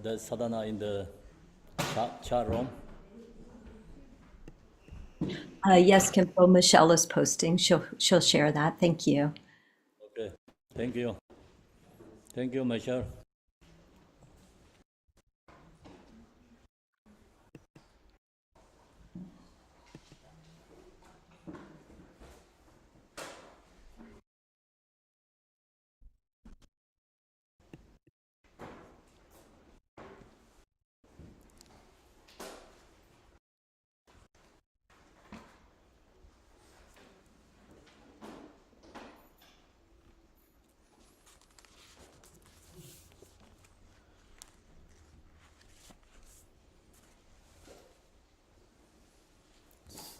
the sadhana in the chat room? Yes, Kimpo, Michelle is posting. She'll share that. Thank you. Okay, thank you. Thank you, Michelle.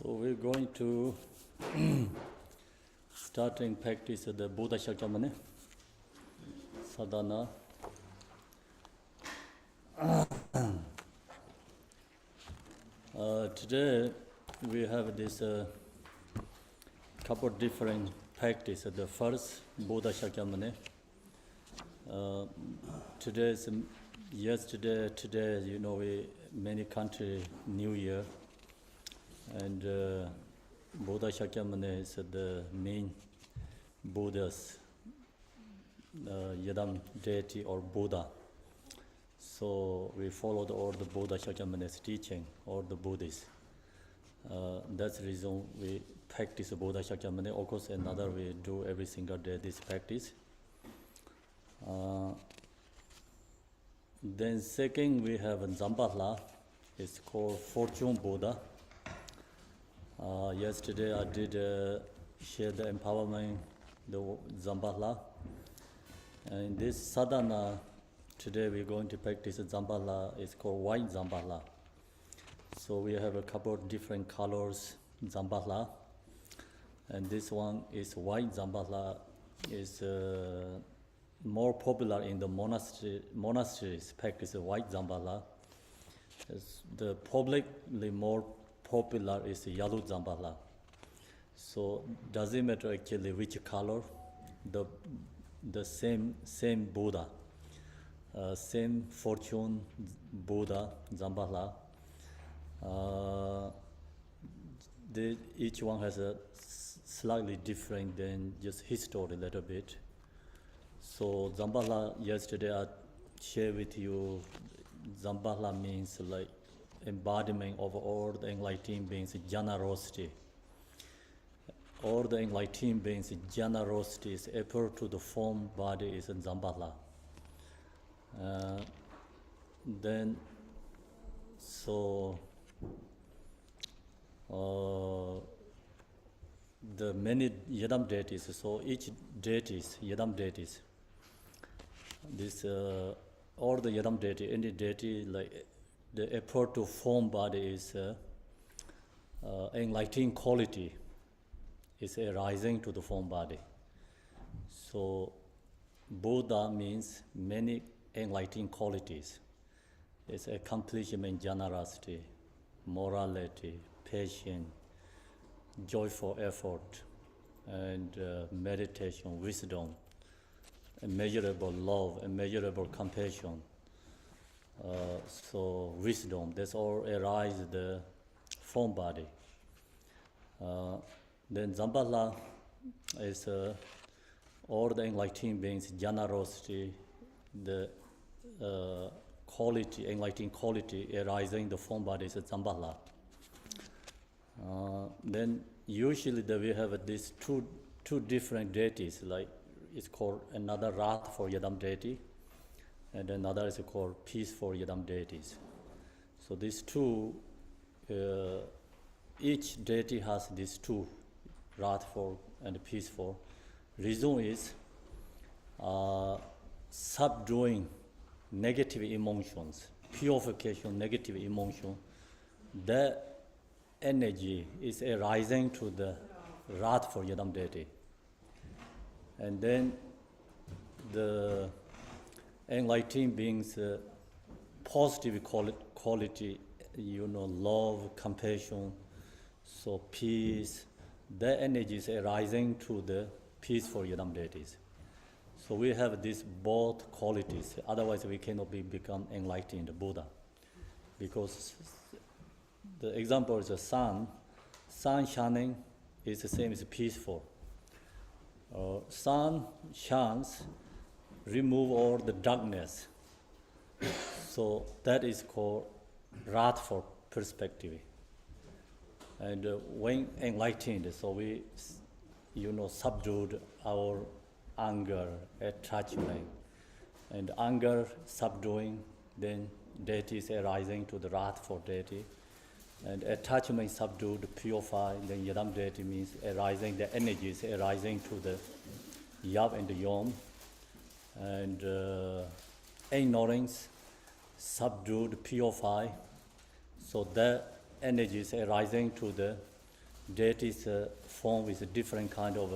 So we're going to starting practice the Buddha Shakyamuni sadhana. Today we have this couple different practice. The first Buddha Shakyamuni. Today, you know, many country New Year, and Buddha Shakyamuni is the main Buddha's Yadam deity or Buddha. So we followed all the Buddha Shakyamuni's teaching, all the Buddhists. That's the reason we practice Buddha Shakyamuni. Of course, another we do every single day this practice. Then second, we have Zambala. It's called Fortune Buddha. Yesterday I did share the empowerment, the Zambala. And this sadhana, today we're going to practice Zambala. It's called white Zambala. So we have a couple of different colors Zambala. And this one is white Zambala. Is more popular in the monasteries practice white Zambala. The publicly more popular is yellow Zambala. So doesn't matter actually which color, the same Buddha, same fortune Buddha Zambala. Each one has a slightly different than just history a little bit. So Zambala, yesterday I shared with you, Zambala means like embodiment of all the enlightened beings, generosity. All the enlightened beings, generosity is equal to the form body is Zambala. Then, so the many Yadam deities, so each deities, Yadam deities, this all the Yadam deity, any deity, like the effort to form body is enlightening quality is arising to the form body. So Buddha means many enlightening qualities. It's accomplishment, generosity, morality, patience, joyful effort, and meditation, wisdom, immeasurable love, immeasurable compassion. So wisdom, that's all arise the form body. Then Zambala is all the enlightened beings, generosity, the quality, enlightening quality arising the form body is Zambala. Then usually we have these two different deities, like it's called another Wrath for Yadam deity, and another is called Peace for Yadam deities. So these two, each deity has these two, wrathful and peaceful. Reason is subduing negative emotions, purification negative emotion. That energy is arising to the wrathful Yadam deity. And then the enlightened beings, positive quality, love, compassion, so peace, that energy is arising to the peaceful Yadam deities. So we have these both qualities. Otherwise, we cannot become enlightened Buddha. Because the example is the sun. Sun shining is the same as peaceful. Sun shines, remove all the darkness. So that is called wrathful perspective. And when enlightened, so we, subdued our anger, attachment, and anger subduing, then deity is arising to the wrathful deity, and attachment subdued, purified, then yadam deity means arising, the energies arising to the yab and the yom, and ignorance subdued, purified, so the energies arising to the deity's form with a different kind of,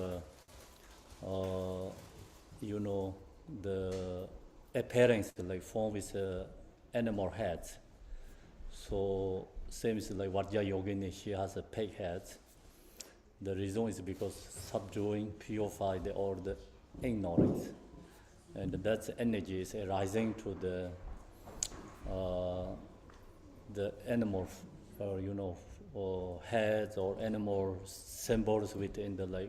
the appearance, like form with animal heads. So same as like Vajra Yogini, she has a pig head. The reason is because subduing, purify all the ignorance. And that's energy is arising to the animal, heads or animal symbols within the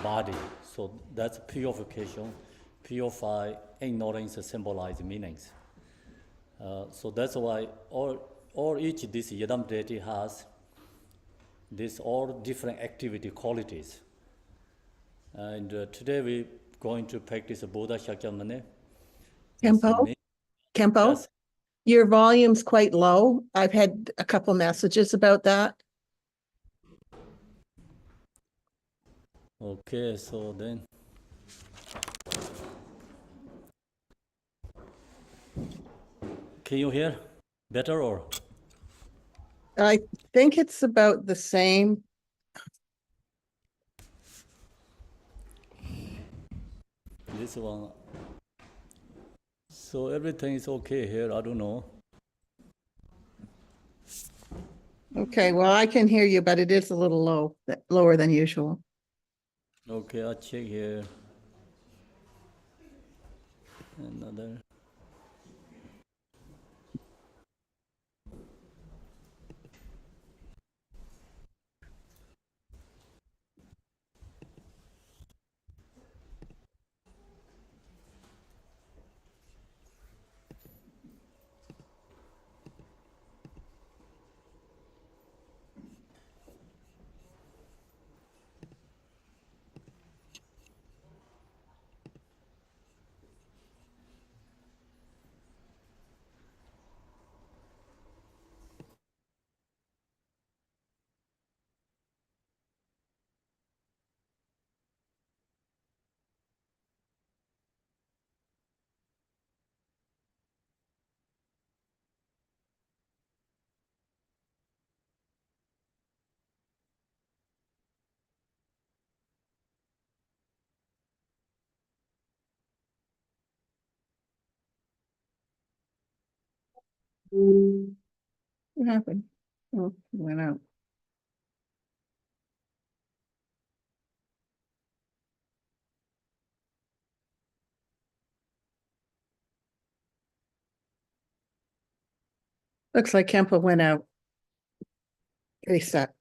body. So that's purification. Purify, ignorance symbolize meanings. So that's why each this Yadam deity has these all different activity qualities. And today we're going to practice Buddha Shakyamuni. Kempo, Yes. your volume's quite low. I've had a couple messages about that. Okay, so then. Can you hear better or? I think it's about the same. This one. So everything is okay here, I don't know. Okay, well, I can hear you, but it is a little low, lower than usual. Okay, I'll check here. Another. What happened? Oh, it went out. Looks like Kempo went out. Reset.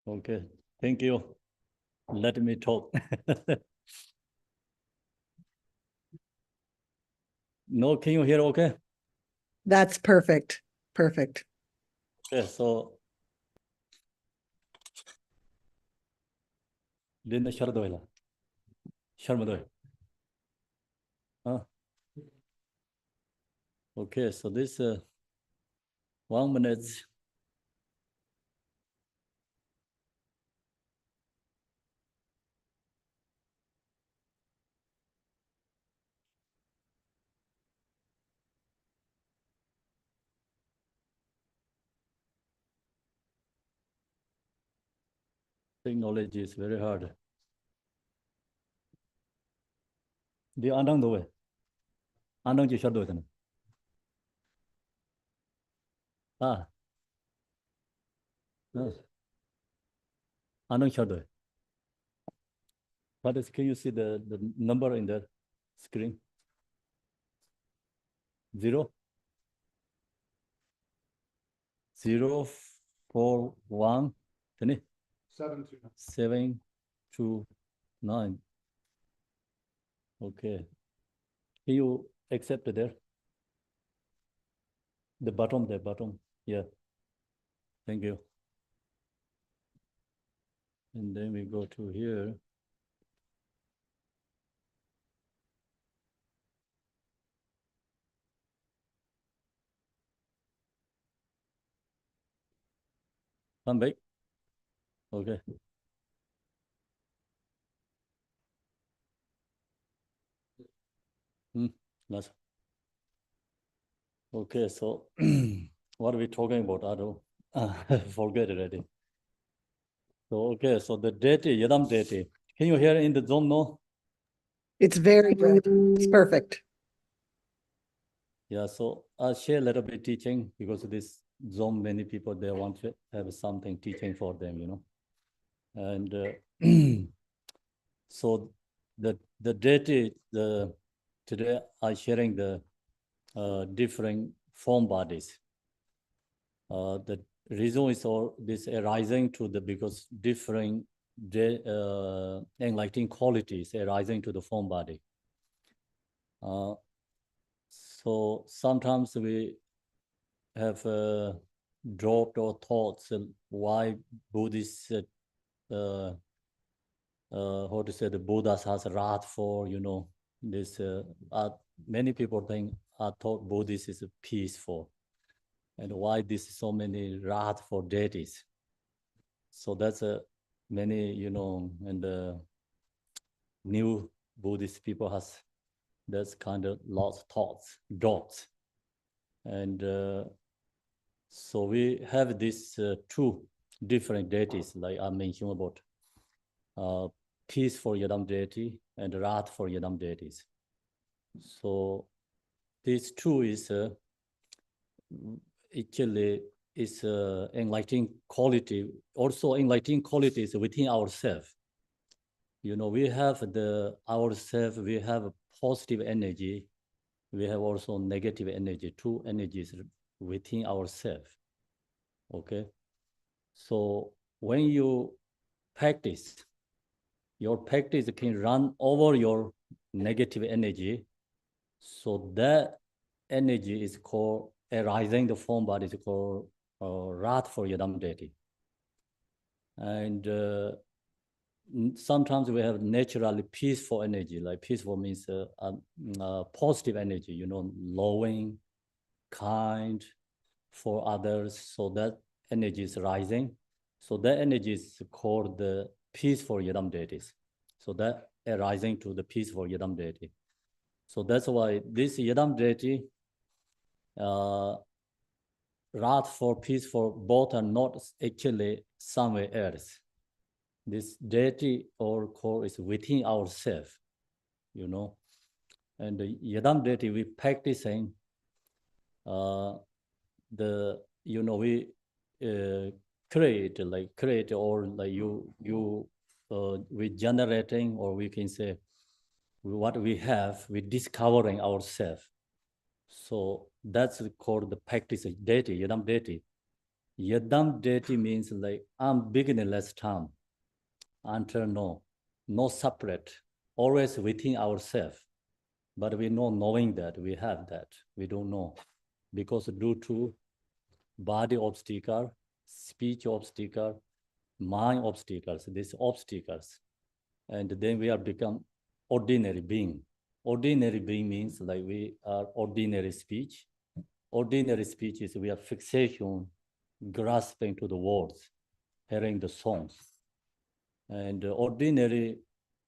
Okay, thank you. Let me talk. No, can you hear okay? That's perfect. Perfect. Okay, so then Shardoila. Sharmadoy. Okay, so this 1 minute. Technology is very hard. The Anang the way. Anang ji Shardoy. No. Anang Shardoy. What is, can you see the number in the screen? 0 0 4 1 7 2 9. Okay. Can you accept there? The bottom, the bottom. Yeah. Thank you. And then we go to here. Come back. Okay. Nice. Okay, so what are we talking about? I don't forget already. So okay, so the deity, Yadam deity. Can you hear in the Zoom? No? It's very good. It's perfect. Yeah, so I'll share a little bit teaching because this Zoom, many people, they want to have something teaching for them, you know. And so the deity, today I'm sharing the different form bodies. The reason is all this arising to the because different enlightening qualities arising to the form body. So sometimes we have dropped our thoughts why Buddhists how to say the Buddhas has wrath for, you know, this many people think I thought Buddhist is peaceful, and why this so many wrath for deities. So that's many, you know, and new Buddhist people has that's kind of lost thoughts, doubts, and so we have these two different deities, like I mentioned about peace for Yadam deity and wrath for Yadam deities. So these two is actually is enlightening quality, also enlightening qualities within ourselves. You know, we have the ourselves, we have a positive energy, we have also negative energy, two energies within ourselves. Okay. So when you practice, your practice can run over your negative energy. So that energy is called arising the form body is called wrath for Yadam deity. And sometimes we have naturally peaceful energy, like peaceful means positive energy, you know, loving, kind for others. So that energy is rising. So that energy is called the peaceful Yadam deities. So that arising to the peaceful Yadam deity. So that's why this Yadam deity, wrath for peaceful, both are not actually somewhere else. This deity or core is within ourselves, you know. And the Yadam deity, we practicing the, you know, we create or like we generating, or we can say what we have, we discovering ourselves. So that's called the practice of deity, Yadam deity. Yadam deity means like I'm beginningless time, until no separate, always within ourselves. But we know knowing that we have that, we don't know. Because due to body obstacle, speech obstacle, mind obstacles, these obstacles, and then we are become ordinary being. Ordinary being means like we are ordinary speech. Ordinary speech is we are fixation, grasping to the words, hearing the songs. And ordinary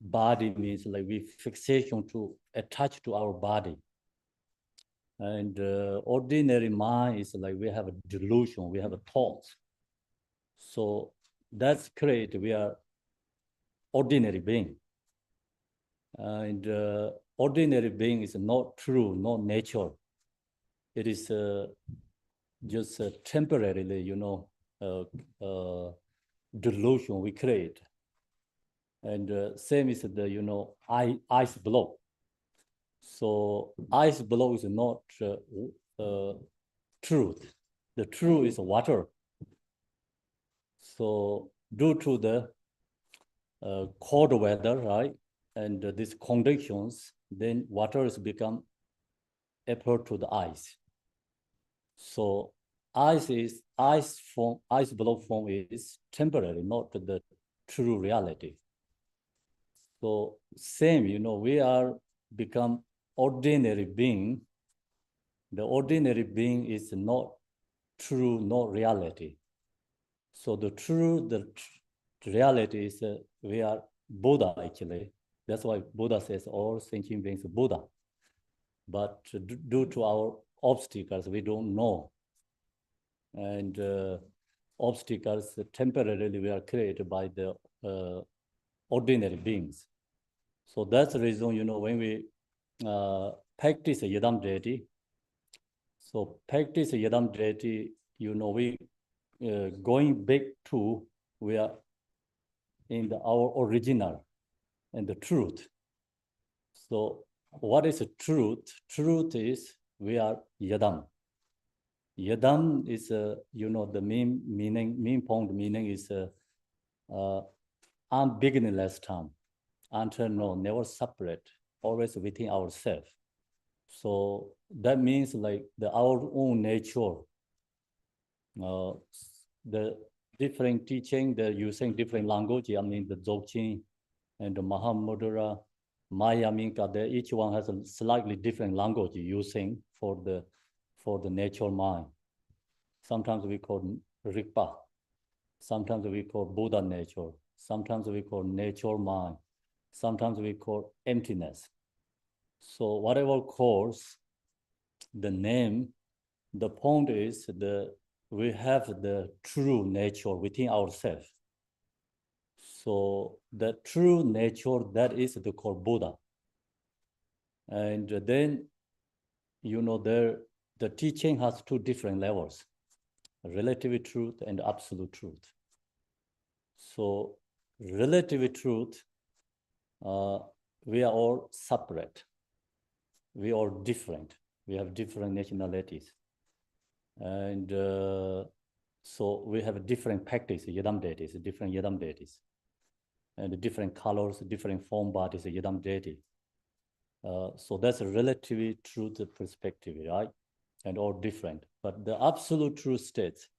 body means like we fixation to attach to our body. And ordinary mind is like we have a delusion, we have a thought. So that's great. We are ordinary being. And ordinary being is not true, not nature. It is just temporarily, delusion we create. And same is the, ice block. So ice block is not truth. The truth is water. So due to the cold weather, right, and these conditions, then water has become apart to the ice. So ice block form is temporary, not the true reality. So same, we are become ordinary being. The ordinary being is not true, not reality. So the reality is we are Buddha actually. That's why Buddha says all sentient beings are Buddha. But due to our obstacles, we don't know. And obstacles temporarily we are created by the ordinary beings. So that's the reason, when we practice Yadam deity, so practice Yadam deity, we going back to we are in our original and the truth. So what is the truth? Truth is we are Yadam. Yadam is, the main point meaning is unbeginningless term, until no, never separate, always within ourselves. So that means like our own nature. The different teaching, they're using different language. I mean, the Dzogchen and the Mahamudra, Maya Minka, each one has a slightly different language using for the nature mind. Sometimes we call Rigpa. Sometimes we call Buddha nature. Sometimes we call nature mind. Sometimes we call emptiness. So whatever calls the name, the point is we have the true nature within ourselves. So the true nature, that is the called Buddha. And then, the teaching has two different levels, relative truth and absolute truth. So relative truth, we are all separate. We are different. We have different nationalities. And so we have a different practice, Yadam deities, different Yadam deities. And different colors, different form bodies, Yadam deity. So that's a relative truth perspective, right? And all different. But the absolute truth states,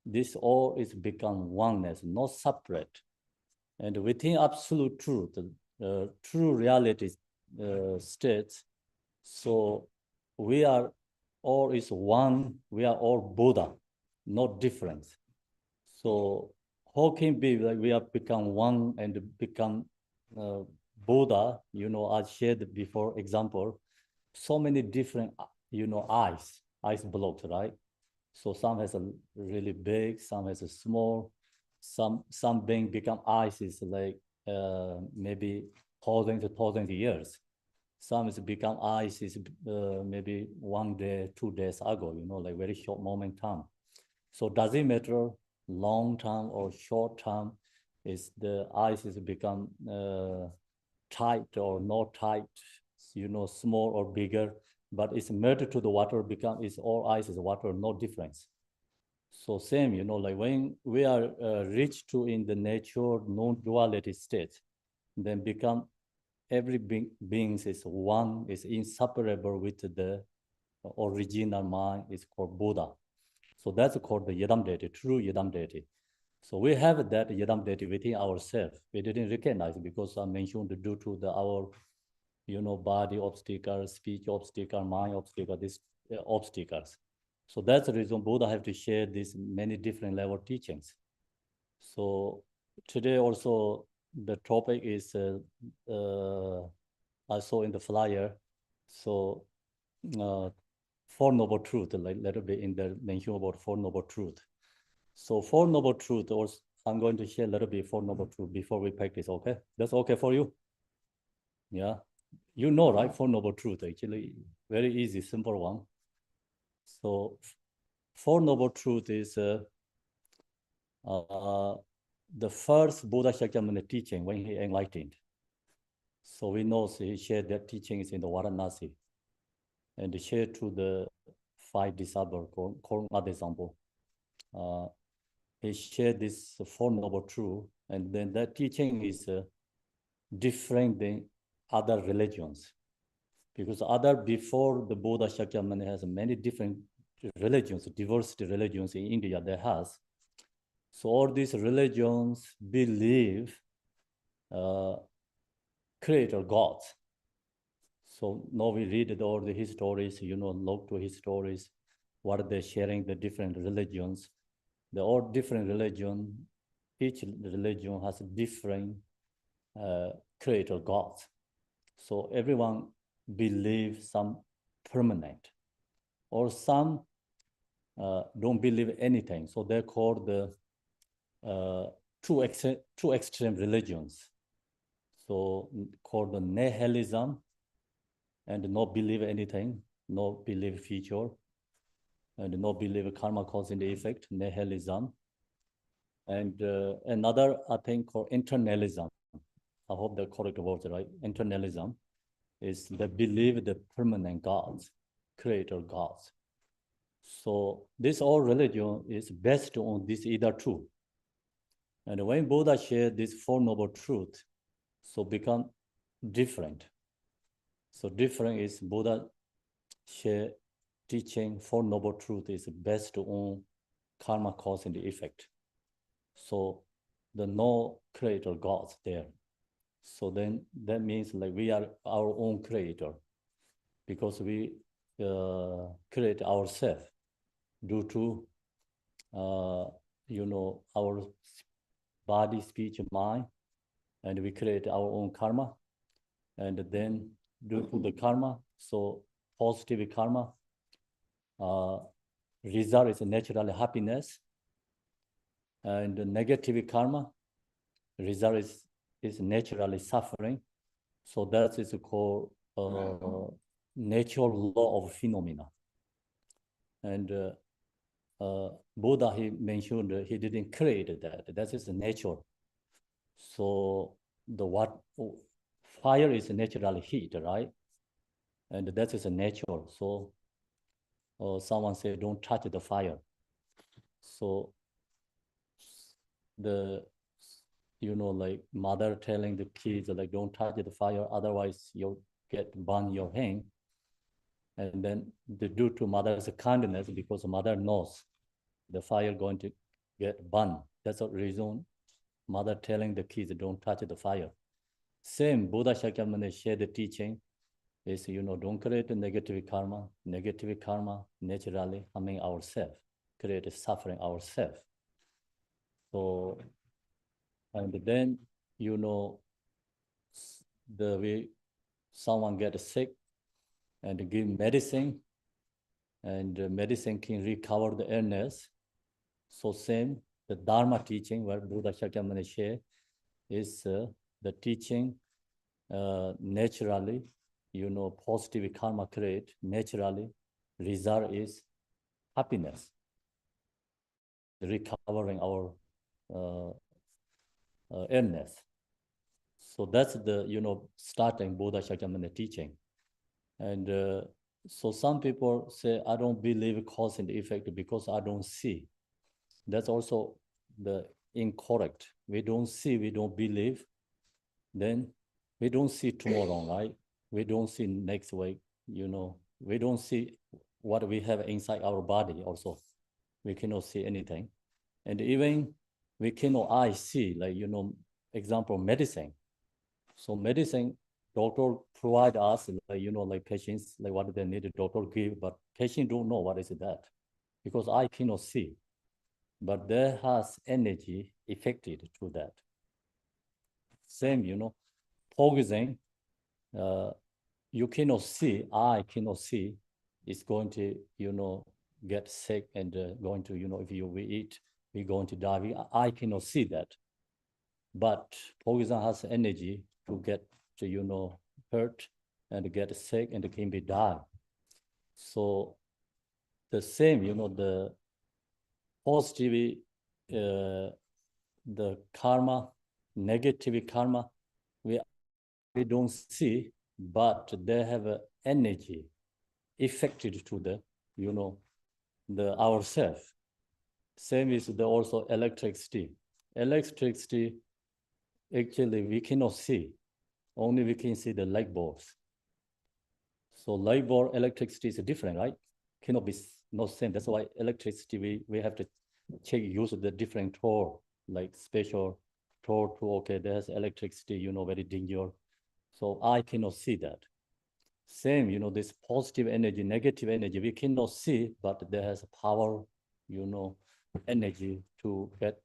this all is become oneness, not separate. And within absolute truth, true reality states, so we are all is one, we are all Buddha, not different. So how can be like we have become one and become Buddha, as shared before example, so many different, ice blocks, right? So some has a really big, some has a small, some being become ice is like maybe thousands of years. Some has become ice is maybe 1 day, 2 days ago, like very short moment time. So does it matter long term or short term? Is the ice is become tight or not tight, small or bigger, but it's melted to the water, become, it's all ice is water, no difference. So same, like when we are reached to in the nature non-duality state, then become every beings is one, is inseparable with the original mind, is called Buddha. So that's called the Yidam deity, true Yidam deity. So we have that Yidam deity within ourselves. We didn't recognize because I mentioned due to our body obstacles, speech obstacles, mind obstacles, these obstacles. So that's the reason Buddha have to share these many different level teachings. So today also the topic is I saw in the flyer. So Four Noble Truth, like little bit in the mention about Four Noble Truth. So Four Noble Truth, also I'm going to share a little bit Four Noble Truth before we practice. Okay, that's okay for you. Yeah, right? Four Noble Truth, actually very easy, simple one. So Four Noble Truth is the first Buddha Shakyamuni teaching when he enlightened. So we know he shared that teachings in the Varanasi and shared to the 5 disciples, called example. He shared this Four Noble Truth, and then that teaching is different than other religions. Because before the Buddha Shakyamuni has many different religions, diversity religions in India that has. So all these religions believe creator gods. So now we read all the histories, look to histories, what they're sharing, the different religions. They're all different religion. Each religion has different creator gods. So everyone believes some permanent, or some don't believe anything. So they're called the two extreme religions. So called the nihilism, and not believe anything, not believe future, and not believe karma cause and effect, nihilism. And another, I think, called internalism. I hope the correct words, right? Internalism is the believe the permanent gods, creator gods. So this all religion is based on this either two. And when Buddha shared this Four Noble Truth, so become different. So different is Buddha share teaching Four Noble Truth is based on karma cause and effect. So the no creator gods there. So then that means like we are our own creator, because we create ourselves due to our body, speech, mind, and we create our own karma. And then due to the karma, so positive karma, result is naturally happiness, and negative karma, result is naturally suffering. So that is called natural law of phenomena. And Buddha, he mentioned he didn't create that. That is nature. So fire is naturally heat, right? And that is a nature. So someone said, don't touch the fire. So like mother telling the kids, like, don't touch the fire, otherwise you'll get burn your hand. And then due to mother's kindness, because mother knows the fire going to get burned. That's the reason mother telling the kids, don't touch the fire. Same, Buddha Shakyamuni shared the teaching is, don't create a negative karma. Negative karma naturally harming ourselves, create suffering ourselves. So, and then, the way someone gets sick and give medicine, and medicine can recover the illness. So same, the Dharma teaching where Buddha Shakyamuni share is the teaching naturally, positive karma create naturally, result is happiness, recovering our illness. So that's the, starting Buddha Shakyamuni teaching. And so some people say, I don't believe cause and effect because I don't see. That's also the incorrect. We don't see, we don't believe. Then we don't see tomorrow, right? We don't see next week, we don't see what we have inside our body also. We cannot see anything. And even we cannot eye see, like, example, medicine. So medicine, doctor provide us, like, like patients, like what they need, doctor give, but patient don't know what is that because I cannot see. But there has energy affected to that. Same, poison, you cannot see, I cannot see, it's going to, get sick and going to, if we eat, we're going to die. I cannot see that. But poison has energy to get, hurt and get sick and can be die. So the same, the positive, the karma, negative karma, we don't see, but they have an energy affected to the, the ourself. Same is the also electricity. Electricity, actually we cannot see. Only we can see the light bulbs. So light bulb electricity is different, right? Cannot be not same. That's why electricity we have to check use the different tool, like special tool to okay, there's electricity, very dangerous. So I cannot see that. Same, this positive energy, negative energy, we cannot see, but there has power, energy to get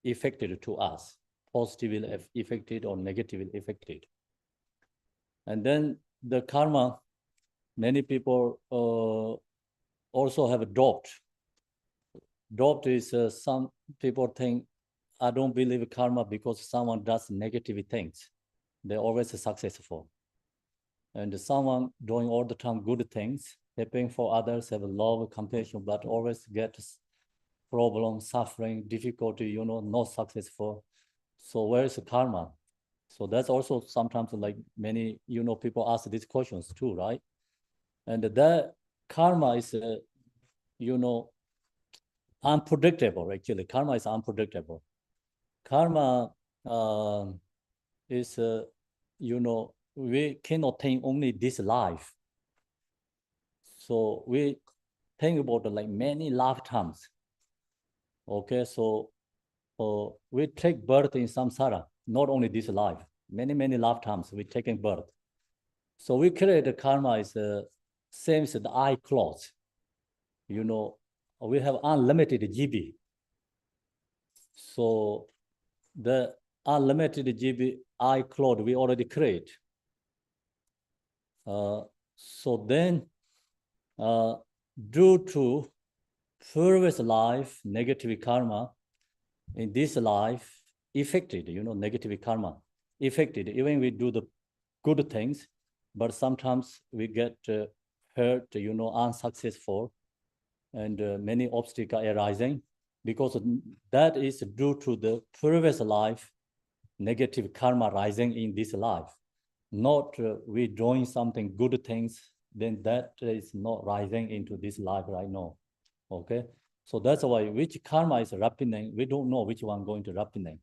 affected to us, positively affected or negatively affected. And then the karma, many people also have a doubt. Doubt is some people think, I don't believe karma because someone does negative things. They're always successful. And someone doing all the time good things, helping for others, have a love, compassion, but always gets problem, suffering, difficulty, not successful. So where is the karma? So that's also sometimes like many, people ask these questions too, right? And that karma is, unpredictable, actually. Karma is unpredictable. Karma is, we cannot think only this life. So we think about like many lifetimes. Okay, so we take birth in samsara, not only this life, many lifetimes we taking birth. So we create the karma is the same as the eye closed. We have unlimited GB. So the unlimited GB eye cloud we already create. So then, due to previous life negative karma, in this life affected, negative karma affected. Even we do the good things, but sometimes we get hurt, unsuccessful, and many obstacles arising because that is due to the previous life negative karma rising in this life. Not we doing something good things, then that is not rising into this life right now. Okay, so that's why which karma is happening, we don't know which one going to happening.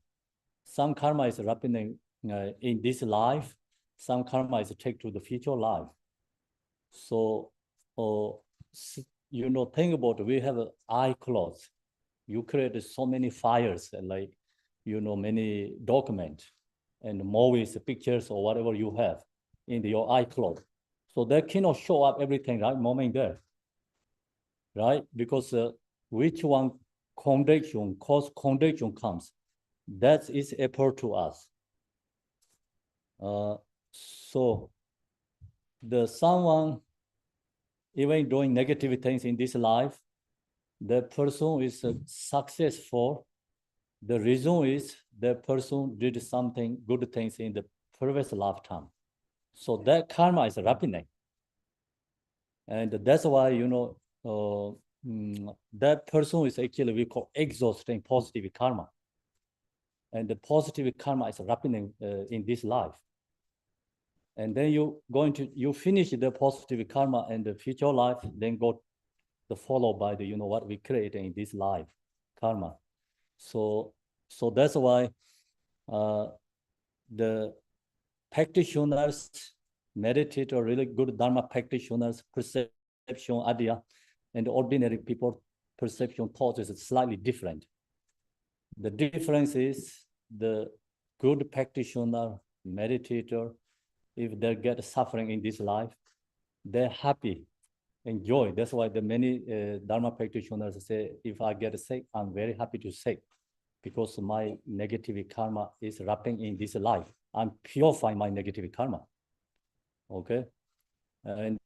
Some karma is happening in this life, some karma is take to the future life. So, think about it, we have an eye closed. You create so many files, like, many documents and movies, pictures, or whatever you have in your iCloud. So that cannot show up everything right moment there, right? Because which one condition, cause condition comes, that is apart to us. So the someone even doing negative things in this life, the person is successful. The reason is the person did something good things in the previous lifetime. So that karma is happening. And that's why, that person is actually, we call exhausting positive karma. And the positive karma is happening in this life. And then you finish the positive karma and the future life, then go the followed by the, what we create in this life, karma. So that's why the practitioners, meditator, really good Dharma practitioners, perception, idea, and ordinary people perception thought is slightly different. The difference is the good practitioner, meditator, if they get suffering in this life, they're happy, enjoy. That's why the many Dharma practitioners say, if I get sick, I'm very happy to sick because my negative karma is wrapping in this life. I'm purifying my negative karma. Okay. And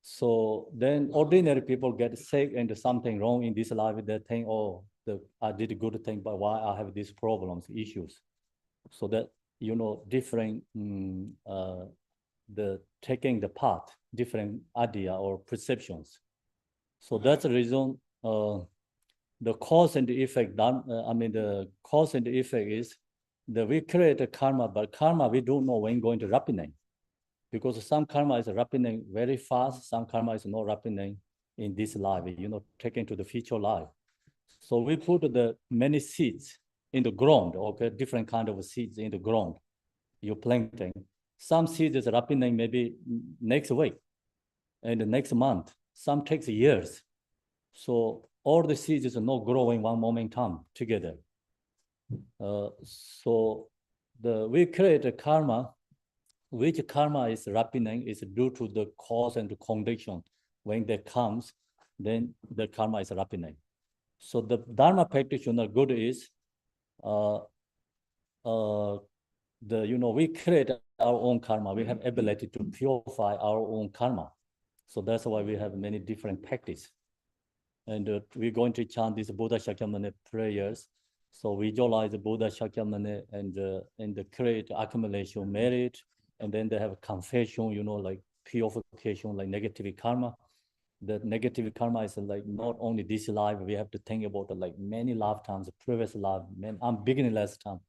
so then ordinary people get sick and something wrong in this life. They think, oh, I did a good thing, but why I have these problems, issues? So that, different, the taking the path, different idea or perceptions. So that's the reason the cause and the effect, the cause and the effect is that we create a karma, but karma, we don't know when going to ripening. Because some karma is ripening very fast, some karma is not ripening in this life, taken to the future life. So we put the many seeds in the ground, okay, different kind of seeds in the ground, you're planting. Some seeds is ripening maybe next week and the next month. Some takes years. So all the seeds is not growing one moment time together. So we create a karma, which karma is ripening is due to the cause and the condition. When that comes, then the karma is ripening. So the Dharma practitioner good is, we create our own karma. We have ability to purify our own karma. So that's why we have many different practice. And we're going to chant these Buddha Shakyamuni prayers. So visualize the Buddha Shakyamuni and create accumulation merit. And then they have confession, like purification, like negative karma. The negative karma is like not only this life, we have to think about like many lifetimes, previous life, I'm beginning last time,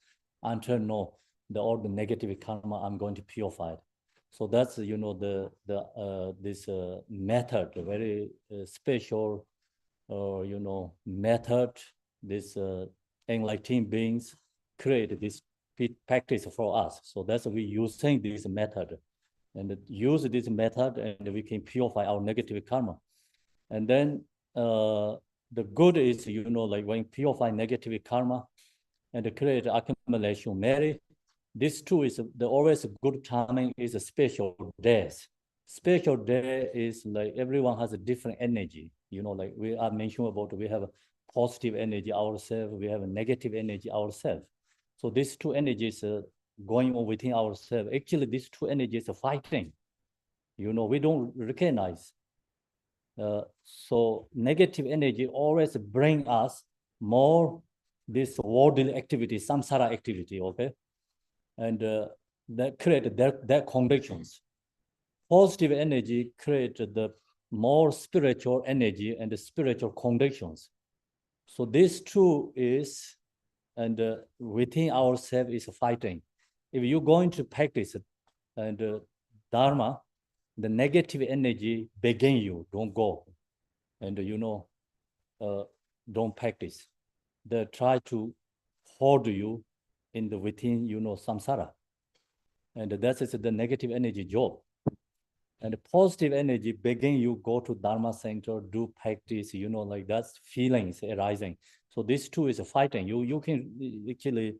until no, all the negative karma, I'm going to purify it. So that's, this method, a very special, method, this enlightened beings create this practice for us. So that's we using this method and use this method and we can purify our negative karma. And then the good is, like when purify negative karma and create accumulation merit, this too is the always good timing is a special days. Special day is like everyone has a different energy. Like we are mentioning about we have a positive energy ourselves, we have a negative energy ourselves. So these two energies going on within ourselves. Actually, these two energies are fighting. We don't recognize. So negative energy always bring us more this worldly activity, samsara activity, okay? And that create their convictions. Positive energy create the more spiritual energy and the spiritual convictions. So this two is, and within ourselves is fighting. If you're going to practice and Dharma, the negative energy begin you, don't go. And don't practice. They try to hold you in the within, samsara. And that is the negative energy job. And the positive energy begin you go to Dharma center, do practice, like that's feelings arising. So this two is fighting. You can actually,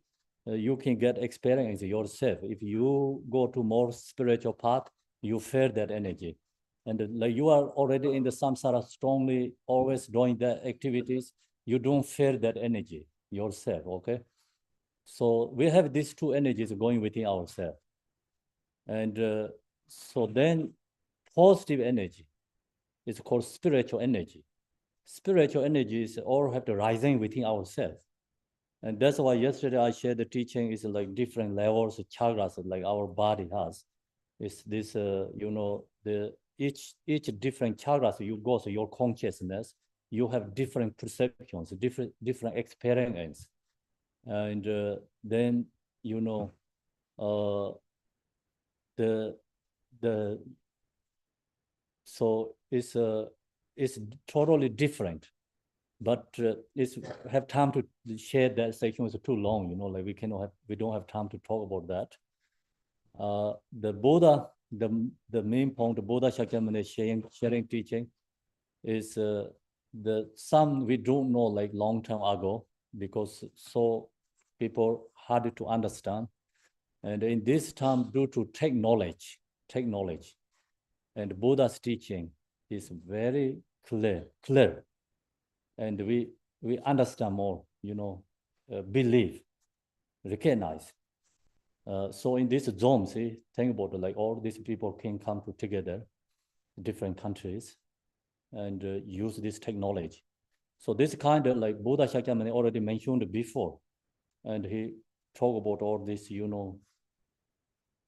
you can get experience yourself. If you go to more spiritual path, you feel that energy. And like you are already in the samsara strongly, always doing the activities, you don't feel that energy yourself, okay? So we have these two energies going within ourselves. And so then positive energy is called spiritual energy. Spiritual energies all have to rising within ourselves. And that's why yesterday I shared the teaching is like different levels of chakras like our body has. It's this, each different chakras you go to your consciousness, you have different perceptions, different experience. And then, so it's totally different, but it's have time to share that section is too long, like we don't have time to talk about that. The Buddha, the main point, the Buddha Shakyamuni sharing teaching is some we don't know like long time ago because so people hard to understand. And in this time, due to technology, and Buddha's teaching is very clear, and we understand more, believe, recognize. So in this zone, see, think about it, like all these people can come together, different countries, and use this technology. So this kind of like Buddha Shakyamuni already mentioned before, and he talked about all this,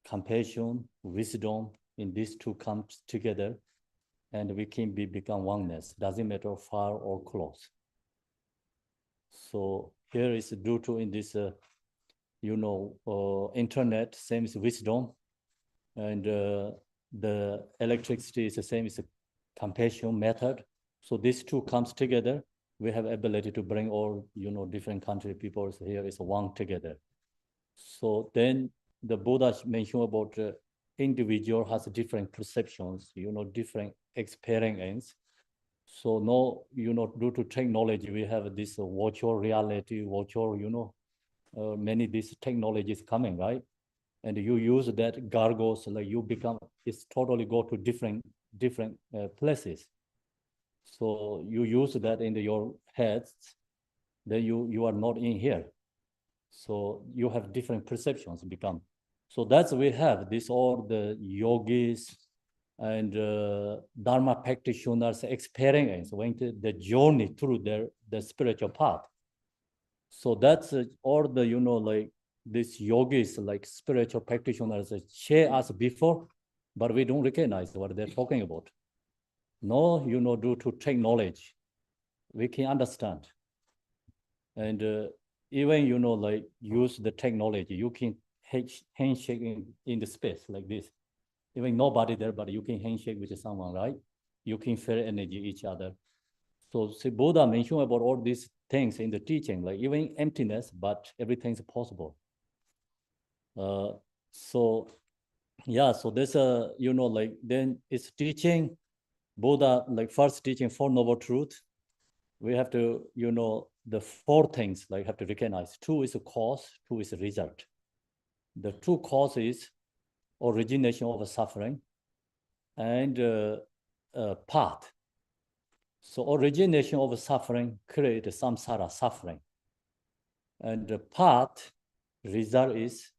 compassion, wisdom, in these two come together, and we can become oneness. Doesn't matter far or close. So here is due to in this, internet, same as wisdom, and the electricity is the same as a compassion method. So these two comes together. We have ability to bring all, different country people here is one together. So then the Buddha mentioned about individual has different perceptions, different experience. So no, due to technology, we have this virtual reality, virtual, many these technologies coming, right? And you use that gargles, like you become, it's totally go to different places. So you use that in your heads, then you are not in here. So you have different perceptions become. So that's we have this all the yogis and Dharma practitioners experience when the journey through the spiritual path. So that's all the, like these yogis, like spiritual practitioners share us before, but we don't recognize what they're talking about. No, due to technology, we can understand. And even, like use the technology, you can handshake in the space like this. Even nobody there, but you can handshake with someone, right? You can feel energy each other. So see, Buddha mentioned about all these things in the teaching, like even emptiness, but everything's possible. So yeah, so there's a, like then it's teaching, Buddha, like first teaching Four Noble Truth. We have to, the four things, like have to recognize. Two is a cause, two is a result. The two causes, origination of suffering, and path. So origination of suffering creates samsara, suffering. And the path, result is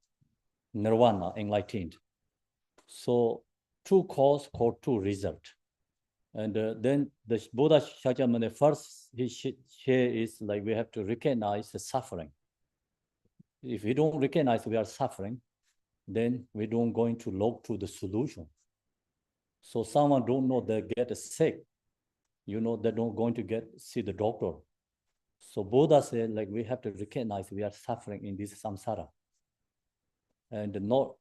nirvana, enlightened. So two cause called two result. And then the Buddha Shakyamuni first he share is like we have to recognize the suffering. If we don't recognize we are suffering, then we don't going to look to the solution. So someone don't know they get sick, they don't going to see the doctor. So Buddha said like we have to recognize we are suffering in this samsara, and not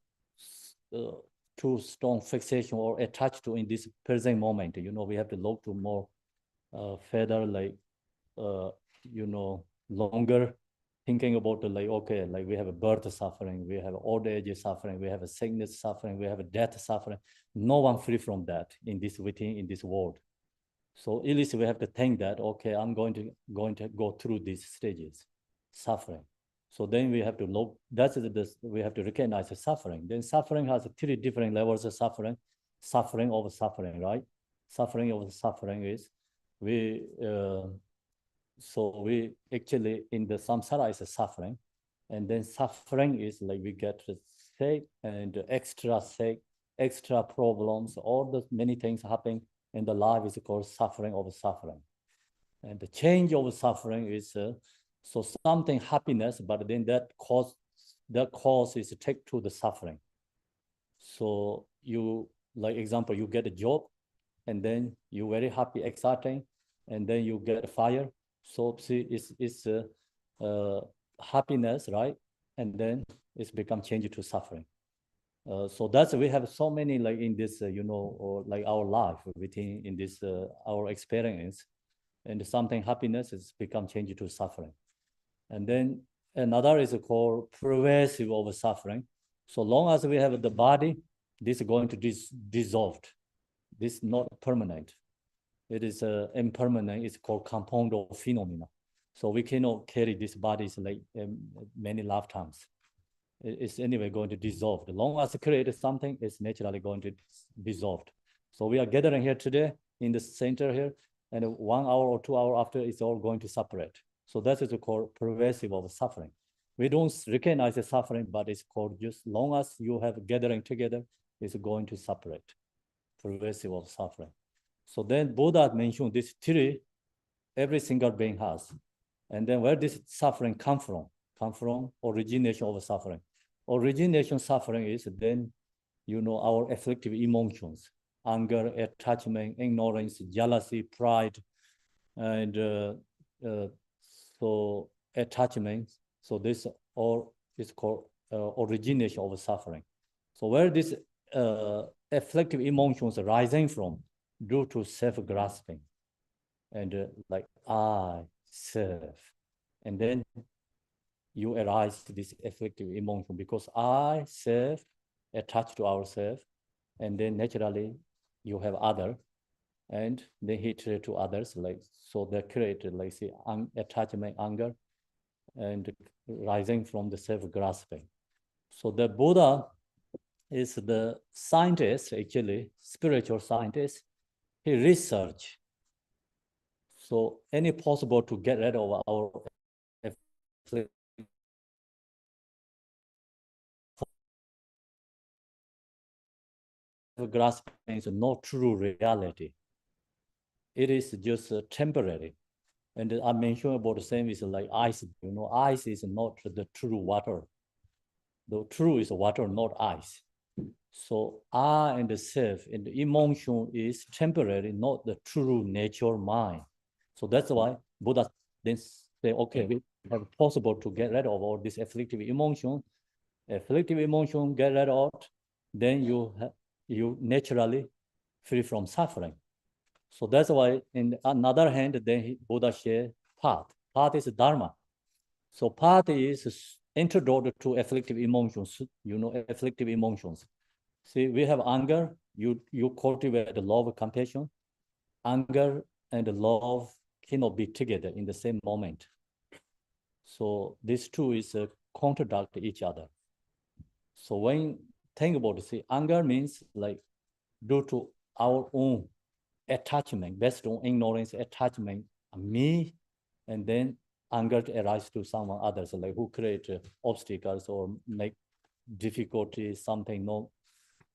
too strong fixation or attached to in this present moment. We have to look to more further, like longer thinking about the like, okay, like we have a birth suffering, we have old age suffering, we have a sickness suffering, we have a death suffering. No one free from that in this world. So at least we have to think that, okay, I'm going to go through these stages, suffering. So then we have to look, we have to recognize the suffering. Then suffering has three different levels of suffering. Suffering over suffering, right? Suffering over suffering is so we actually in the samsara is a suffering, and then suffering is like we get sick and extra problems, all the many things happen in the life is called suffering over suffering. And the change of suffering is so something happiness, but then that cause is take to the suffering. So you, like example, you get a job, and then you very happy, exciting, and then you get a fire. So see, it's happiness, right? And then it's become changed to suffering. So that's we have so many like in this, or like our life within in this our experience, and something happiness is become changed to suffering. And then another is called pervasive over suffering. So long as we have the body, this is going to dissolve. This is not permanent. It is impermanent. It's called compound of phenomena. So we cannot carry these bodies like many lifetimes. It's anyway going to dissolve. As long as it creates something, it's naturally going to dissolve. So we are gathering here today in the center here, and 1 hour or 2 hours after, it's all going to separate. So that is called pervasive of suffering. We don't recognize the suffering, but it's called just long as you have gathering together, it's going to separate. Pervasive of suffering. So then Buddha mentioned this theory every single being has. And then where this suffering come from? Come from origination of suffering. Origination suffering is then, our afflictive emotions, anger, attachment, ignorance, jealousy, pride, and so attachment. So this all is called origination of suffering. So where this afflictive emotions arising from due to self-grasping and like I, self, and then you arise to this afflictive emotion because I, self, attached to ourself, and then naturally you have other, and then hatred to others, like so that created like say attachment, anger, and rising from the self-grasping. So the Buddha is the scientist, actually, spiritual scientist. He research. So any possible to get rid of our grasping is not true reality. It is just temporary. And I mentioned about the same is like ice. Ice is not the true water. The true is water, not ice. So I and the self and the emotion is temporary, not the true nature mind. So that's why Buddha then say, okay, we have possible to get rid of all this afflictive emotion. Afflictive emotion get rid of, then you naturally free from suffering. So that's why in another hand, then Buddha share path. Path is Dharma. So path is introduced to afflictive emotions, afflictive emotions. See, we have anger, you cultivate the love, compassion. Anger and love cannot be together in the same moment. So these two is contradict each other. So when think about it, see, anger means like due to our own attachment, based on ignorance, attachment, me, and then anger arises to someone others, like who create obstacles or make difficulties, something no,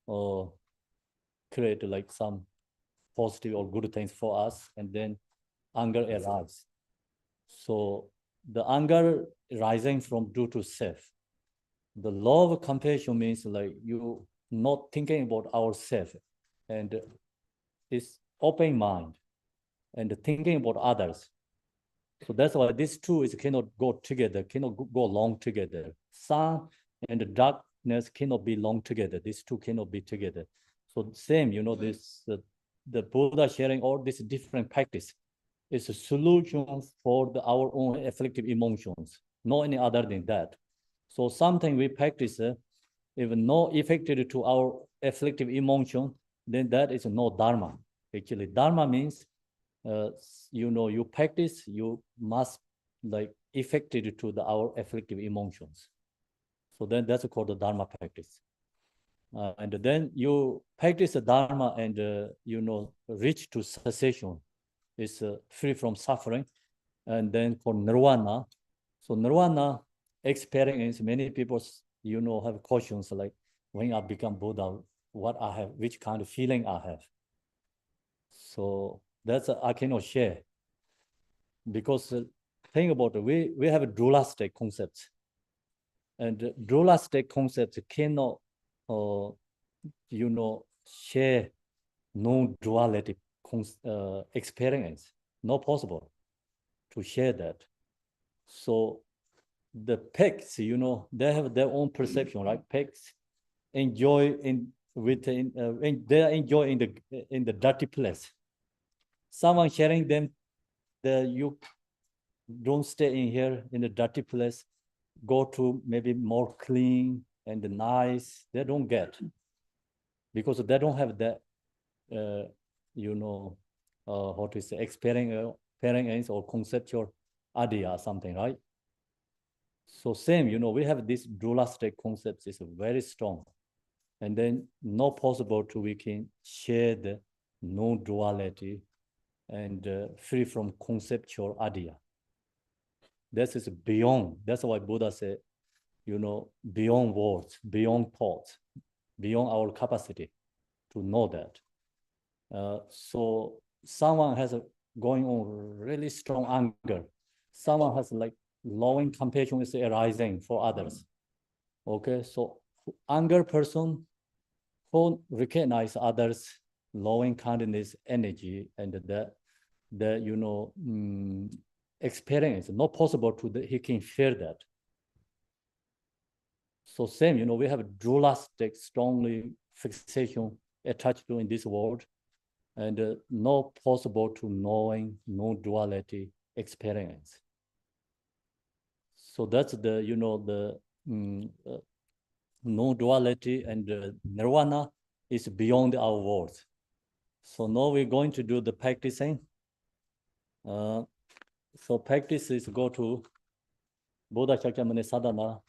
or create like some positive or good things for us, and then anger arises. So the anger rising from due to self. The love compassion means like you not thinking about ourselves, and it's open mind and thinking about others. So that's why these two is cannot go together, cannot go along together. Sun and darkness cannot be long together. These two cannot be together. So same, this the Buddha sharing all this different practice is a solution for our own afflictive emotions, not any other than that. So something we practice, if not effective to our afflictive emotion, then that is no Dharma. Actually, Dharma means you practice, you must like effective to our afflictive emotions. So then that's called the Dharma practice. And then you practice the Dharma and, reach to cessation, is free from suffering. And then for Nirvana, so Nirvana experience, many people, have questions like, when I become Buddha, what I have, which kind of feeling I have. So that's I cannot share, because think about it, we have a dualistic concept, and dualistic concept cannot, share non-duality experience. Not possible to share that. So the pigs, they have their own perception, right? Pigs enjoy they enjoy in the dirty place. Someone sharing them, you don't stay in here in the dirty place. Go to maybe more clean, and nice, they don't get, because they don't have that, how to say, experience or conceptual idea or something, right? So same, we have this dualistic concepts is very strong. And then not possible to we can share the non-duality and free from conceptual idea. This is beyond. That's why Buddha said, beyond words, beyond thoughts, beyond our capacity to know that. So someone has going on really strong anger. Someone has like loving compassion is arising for others. Okay, so anger person who recognize others loving kindness energy and the experience not possible to he can share that. So same, we have dualistic strongly fixation attached to in this world, and not possible to knowing no duality experience. So that's the no duality and nirvana is beyond our words. So now we're going to do the practicing. So practice is go to Buddha Shakyamuni Sadhana.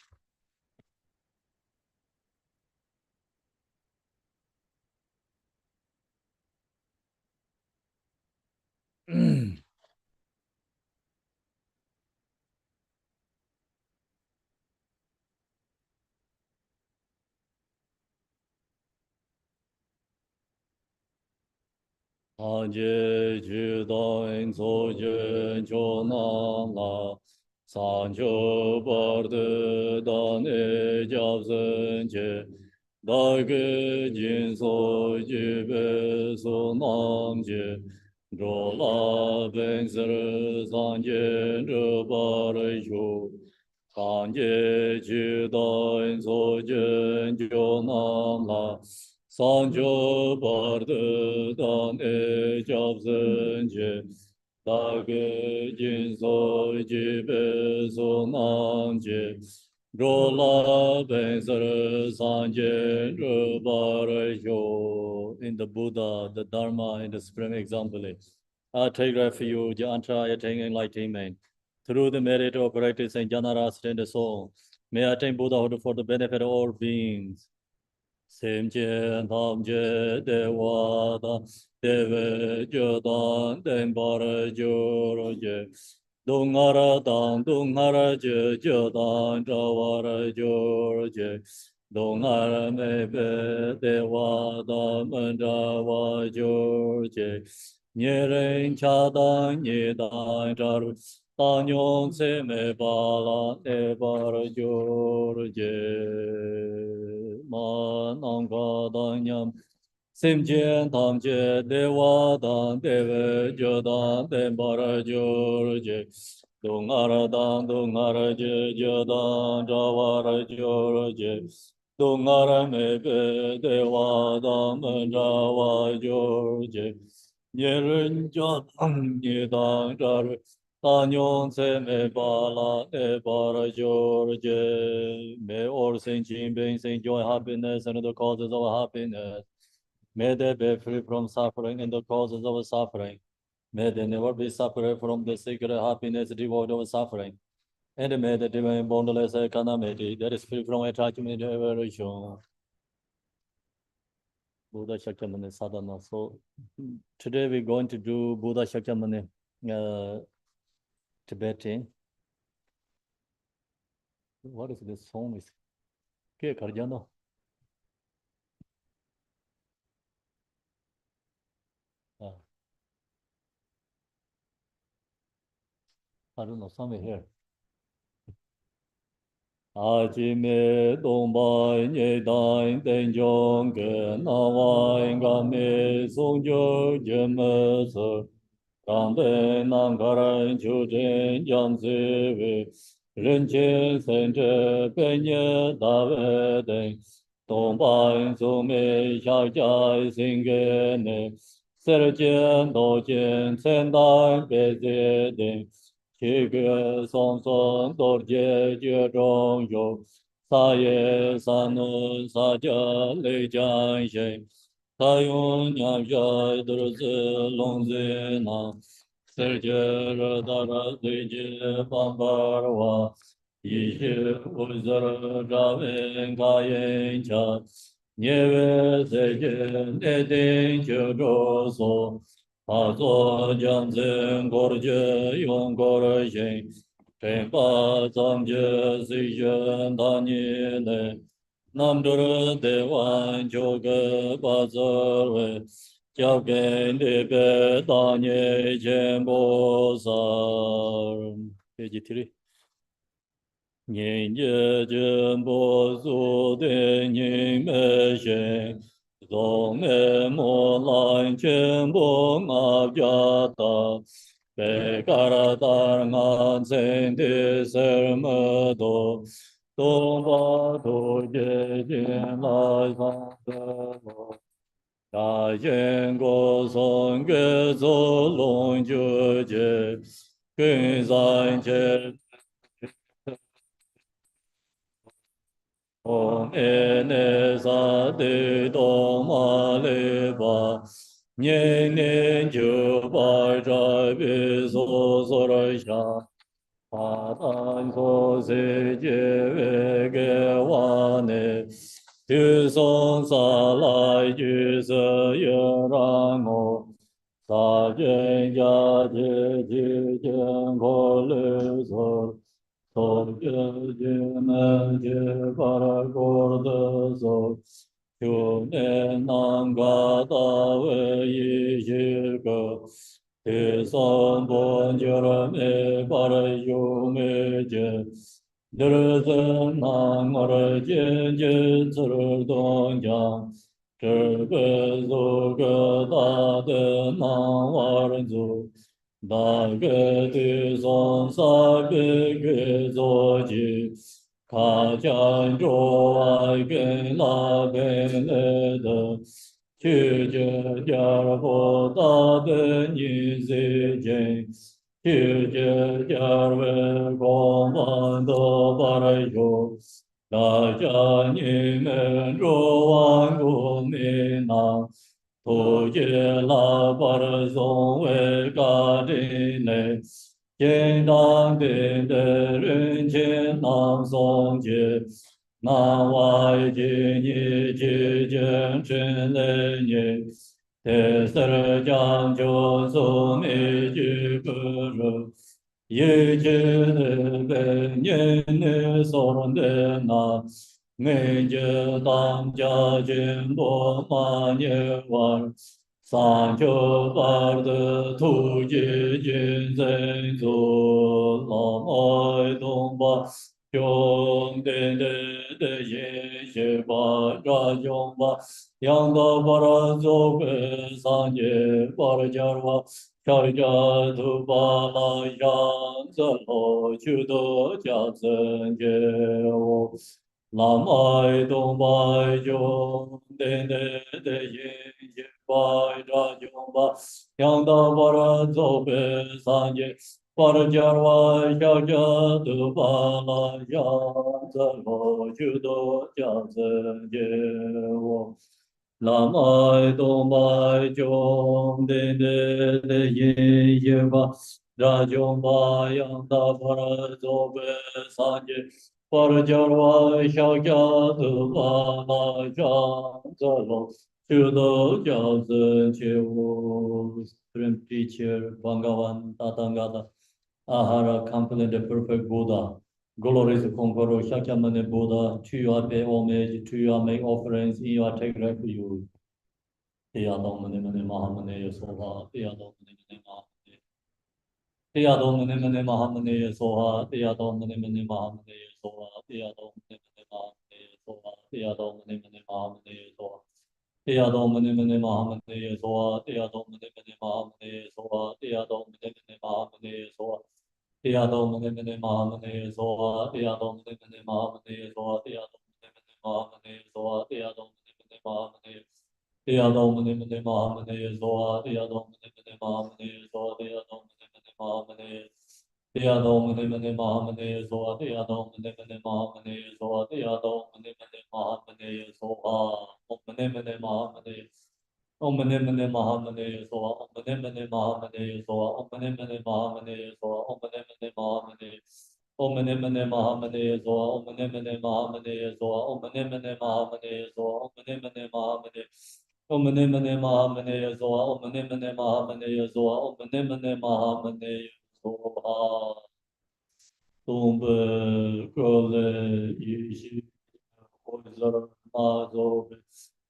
Anje judan sojen chonanga sanjo barde dan e javzen je dage jin so jibe so namje rola benzer sanje bar jo kanje judan sojen chonanga sanjo bardı dan e cabzınca dage cinso cibe sonancı rola benzer sanje yo. In the Buddha, the Dharma, and the Supreme Example, I take refuge unto I attain enlightenment. Through the merit of practice and jnana and the soul, may I attain Buddhahood for the benefit of all beings. Semje namje devada deve jodan denbara joroje dungara je jodan jawara joroje dungara mebe devada mandawa joroje nyeren chadan nyedan jaru tanyon se me bala devara joroje mananggadanyam simjen tamje devadan deve jodan dembara jorje dungaraje jodan javara jorje dungara mebe devadan java jorje nyeren jodan nyedan jar Tanyon se me bala e bara George. May all sentient beings enjoy happiness and the causes of happiness. May they be free from suffering and the causes of suffering. May they never be separate from the secret happiness devoid of suffering. And may the divine boundless economy that is free from attachment and aversion. Buddha Shakyamuni Sadhana. So today we're going to do Buddha Shakyamuni Tibetan. What is this song? Is ke karjano? I don't know. Somewhere here. Ajime domba nye dain den jong ge na wai ga me song jo je me se rang de nang ga ran ju den jang se we ren chen sen zhe ben ye da we den dong ba su me xia jia xin ge ne ser jian do jian chen dan be zhe den 七个松松多结结中有， 사예 사노 사자 레장신 사용냠샤 드르즈 롱제나 설제르다라 레제 밤바와 이시 우저르 자벤 가엔차 예외 세제 내된 저로소 파조 장zen 고르제 용고르신 펜바 zamje zijen danyene namdura dewan joga bazarwe javgen debe danye jembozar. Page 3. Nyenje jembozu de nyime shen zongme mo lan jembo ngabjata Bekaratar ngan sende sermado Tomba doje jen lai zangdelo Da jen go song ge zo long ju je Gün zan je Om ene sa de do ma le ba Nian nian ju ba zha bi so so ra sha Pa tan so se je we ge wa ne Tu song sa lai ju se ye rang o Sa jen ja je ji jen ko le so Tom Jeme Je Paragorda So Chune Nanga Tawe Yishika Te Son Bon Jerame Parajume Je Dirzen Namar Jen Jen Tsur Dong Yang Chebe Zuge Dade Nang War Da ge tu song sa ge ge zo ji ka chan zhou ai gen la gen le de qu jie jia bo da de ni zi jian qu jie jia wei gong wan de ba rai yu da jia ni men zhou wan gu mi na Tu ye la par song wei ga zhi ne, Jian dang bin de ren qian nam song jie, Nan wai ji ni ji jian chen le ni, Te ser jiang jiu su mi ji gu ru, Yi ji ne bei nian ne song de na, Ngây chư tam cha chim bồ ma nhé văn San chô par de tu ji jin zên zu Lam ai tông ba Chông den de yin shi ba ra chông ba Yang da pa ra zo pe san ye pa ra jar wa Char cha tu pa la yang zan lo chu do cha zên je wo Lam ai tông bai chung den de yin yin bai ra chung ba yang da pa ra zo pe san ye pa ra jar wa xiao jia tu pa la yang zhen lo chu do jia zhen ye wo Lam ai tông bai chung den de yin yin ba ra chung ba yang da pa ra zo pe san ye Par jarwa xiao jia de ba la zhang zhe lo Shu de jia zhen qie wu Supreme Teacher Bhagavan Tathagata Ahara complete the perfect Buddha Glorious Conqueror Shakyamuni Buddha to you I pay homage to you I make offerings in you I take refuge Teyadong Muni Muni Mahamuni Soha Teyadong Muni Muni Mahamuni Teyadong Muni Muni Mahamuni Soha Teyadong Muni Muni Mahamuni Soha Teyadong Muni Muni Mahamuni Soha Teyadong Muni Muni Mahamuni Soha Teyadong Muni Muni Mahamuni Soha Teyadong Muni Muni Mahamuni Soha Teyadong Muni Muni Mahamuni Soha Teyadong Muni Muni Mahamuni Soha Teyadong Muni Muni Mahamuni Soha Teyadong Muni Muni Mahamuni Soha Teyadong Muni Muni Mahamuni Teyadong Muni Muni Mahamuni Soha Teyadong Muni Muni Mahamuni Soha Teyadong Muni Muni Mahamuni Diyadom Mene Mahamane Soa Diyadom Mene Mahamane Soa Diyadom Mene Mahamane Soa Om Mene Mahamane Om Mene Mahamane Soa Om Mene Mahamane Soa Om Mene Mahamane Soa Om Mene Mahamane Om Mene Mahamane Soa Om Mene Mahamane Soa Om Mene Mahamane Soa Om Mene Mahamane Om Mene Mahamane Soa Om Mene Mahamane Soa Om Mene Mahamane Soha Tumbe Kole Yishi Hozar Mazo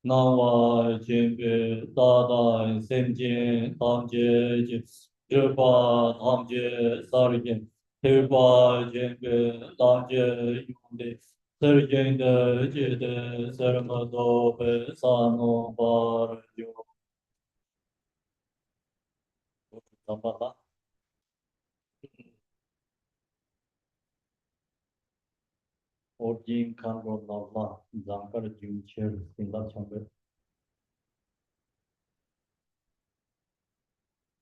Nawa Jimbe Dada Semjin Tamje Jirpa Tamje Sarjin Tirpa Jimbe Tamje Yunde Sarjin de Jide Sarmado Sano Bar Yo Zambala Orjin Kanro Nava Zankar Jumcher Sinla Chamber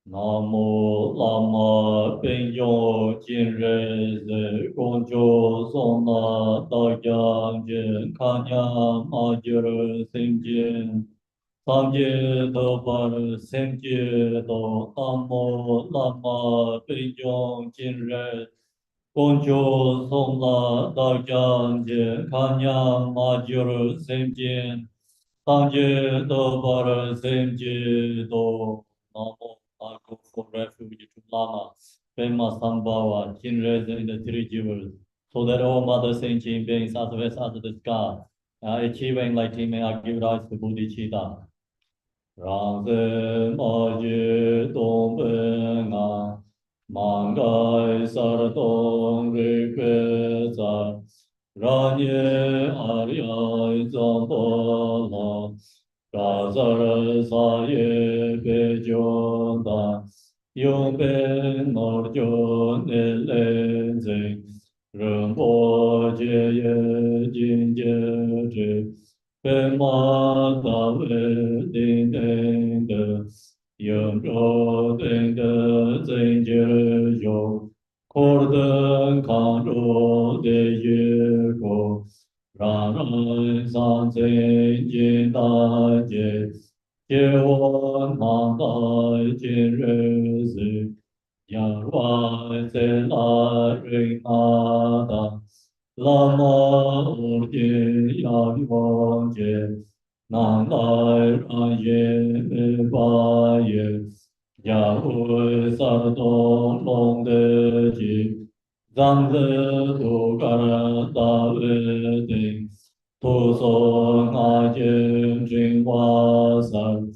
Namo Lama Penyo Jinre Ze Gongjo Sona Dagyang Jin Kanya Majir Simjin Samje Dobar Simje Do Namo Lama Penyo Jinre Gongjo Sona Dagyang Jin Kanya Majir Simjin Samje Dobar Simje Do Namo I go for refuge to Lama, Pema Sambhava, Jinres in the three jewels, so that all mother sentient beings as well as the sky, achieve enlightenment, I give rise to bodhicitta. Rangse maji tongpe nga, mangai sartong rikpe zar, ranye aryai zambola, razar saye pejonda, yongpe norjo nelenze, rinpo jeye jinje zhe, Pema Dave Ding Ding De Yum Ro Ding De Zing Je Yo Kor Den Kan Ro De Ye Go Ran Ran San Zing Jin Da Je Jie Wan Man Dai Jin Re Zi Yang Ruai Se La Ring Na Da Lama Urge Yang Wang Jie Nang Lai Ran Ye Me Ba Ye Ya Hui Sa Dong Long De Ji Zang Le Tu Gar Da Le Ding Tu So Na Jin Jing Hua San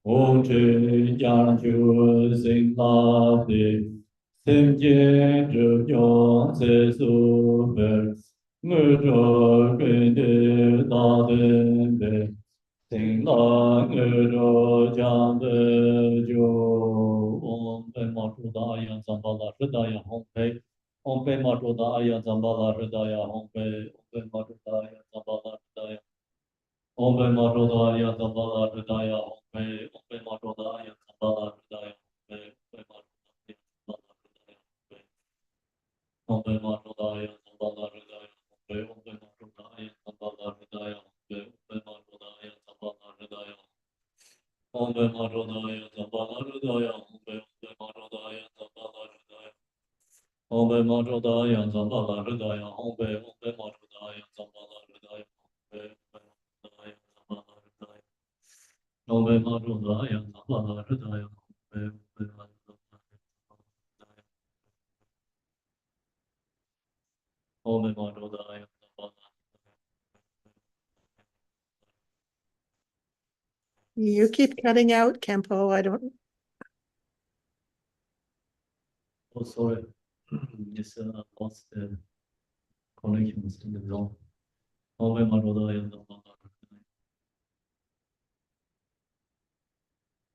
Wu Chi Yang Ju Sing La Di Sim Jin Zhu Yong Se Su Be Ngư Zhu Gui De Da De Be Sing La Ngư Zhu Jiang De Ju Om Pe Ma Chu Da Yang Zamba La Shi Da Yang Hong Pe Om Pe Ma Chu Da Yang Zamba La Shi Da Yang Hong Pe Om Pe Ma Chu Da Yang Zamba La Shi Da Yang Om Pe Ma Chu Da Yang Zamba La Shi Da Yang Hong Pe Om Pe Ma Chu Da Yang Zamba La Shi Da Yang Hong Pe Om Pe Ma Chu Da Yang Zamba La Shi Da Yang Hong Pe Om Pe Ma Chu Da Yang Zamba La Shi Da Yang Hong Pe Om Pe Ma Chu Da Yang Zamba La Shi Da Yang Hong Pe Om Pe Ma Chu Da Yang Zamba La Shi Da Yang Om Pe Ma Chu Da Yang Zamba La Shi Da Yang Hong Pe Om Pe Ma Chu Da Yang Zamba La Shi Da Yang Om Pe Ma Chu Da Yang Zamba La Shi Da Yang Hong Pe Om Pe Ma Chu Da Yang Zamba La Shi Da Yang Hong Pe Om Pe Ma Chu Da Yang Zamba La Shi Da Yang Om Pe Ma Chu Da Yang Zamba La Shi Da Yang Hong Pe Om Pe Ma Chu Da Yang Zamba La Shi Da Yang Om Pe Ma Chu Da Yang Zamba La You keep cutting out, Kempo. I don't, Oh, sorry. Just lost the connection to the zone. Oh, my mother,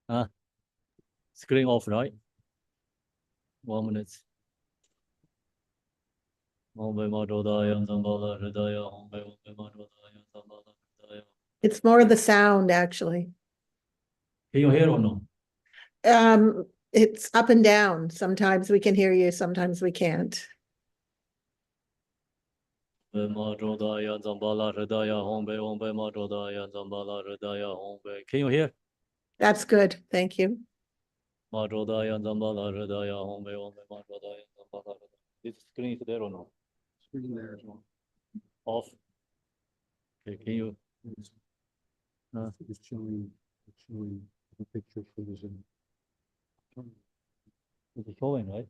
ah, screen off, right? 1 minute. Oh, my mother, it's more the sound, actually. Can you hear or no? It's up and down. Sometimes we can hear you, sometimes we can't. Can you hear? That's good. Thank you. This screen is there or no? Screen there as well. Off. Okay, can you? It's showing the picture for the Zoom. It's showing, right?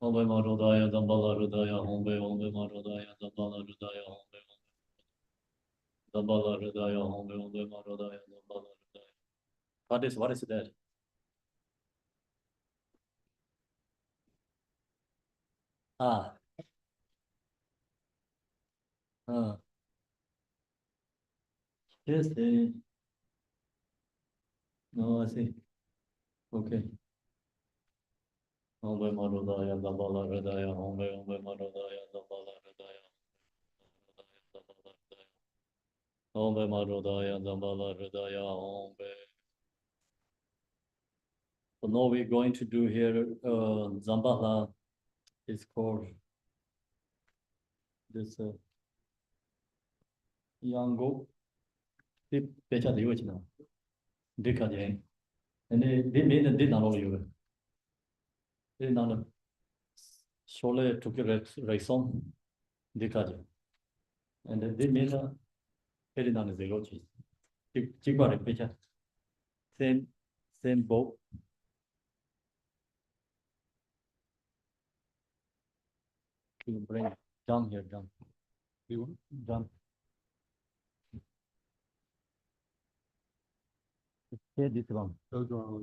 Hombe Marodaya Zambala Rudaya Hombe Hombe Marodaya Zambala Rudaya Hombe Zambala Rudaya Hombe Hombe Marodaya Zambala Rudaya. What is that? Ah. Yes, no, I see. Okay. Hombe Marodaya Zambala Rudaya Hombe Hombe Marodaya Zambala Rudaya Hombe Marodaya Zambala Rudaya Hombe. So now we're going to do here Zambala is called this Yango. The pecha de yochina. Dika jeng. And they made a dinner all you. They none Sole took a raison. Dika jeng. And they made a very none is the lochi. Chigwari pecha. Same boat. You bring down here, down. You want? Down. Here this one. Those are all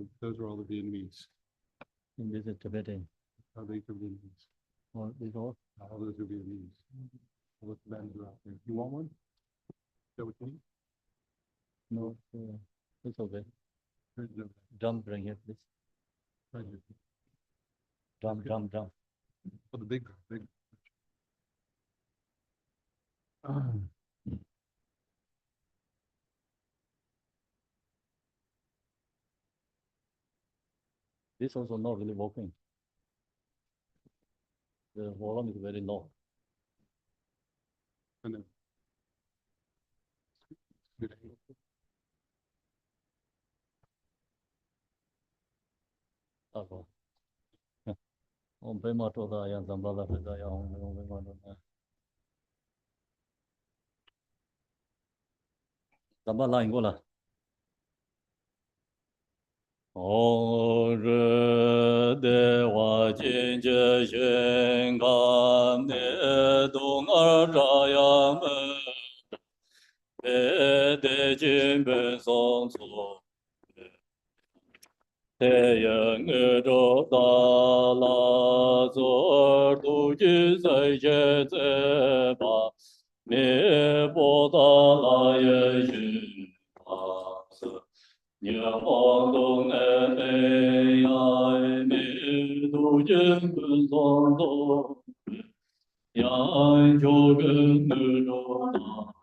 the Vietnamese. And this is Tibetan. Are they for Vietnamese? Or this all. All those are Vietnamese. All the bands are out there. You want one? Is that what you need? No, it's okay. Here's the- Drum bring here, please. right here. Drum. Oh, the big. This also not really working. The volume is very low. And then. Good. Ako. Om Pema Toda Yan Zambala Fedaya Om Pema Toda. Zambala Ingola. Ore Dewa Jinje Shengan Ne Dong Araya Me De Jin Ben Song Su Te Yang Ro Da La Zor Du Ji Sai Ye Ze Ba Me Bo Da La Ye Yin Pa Se Niang Hong Dong E Ai Me Du Jin Ben Song Do Yang Jo Gen Nu Ro Da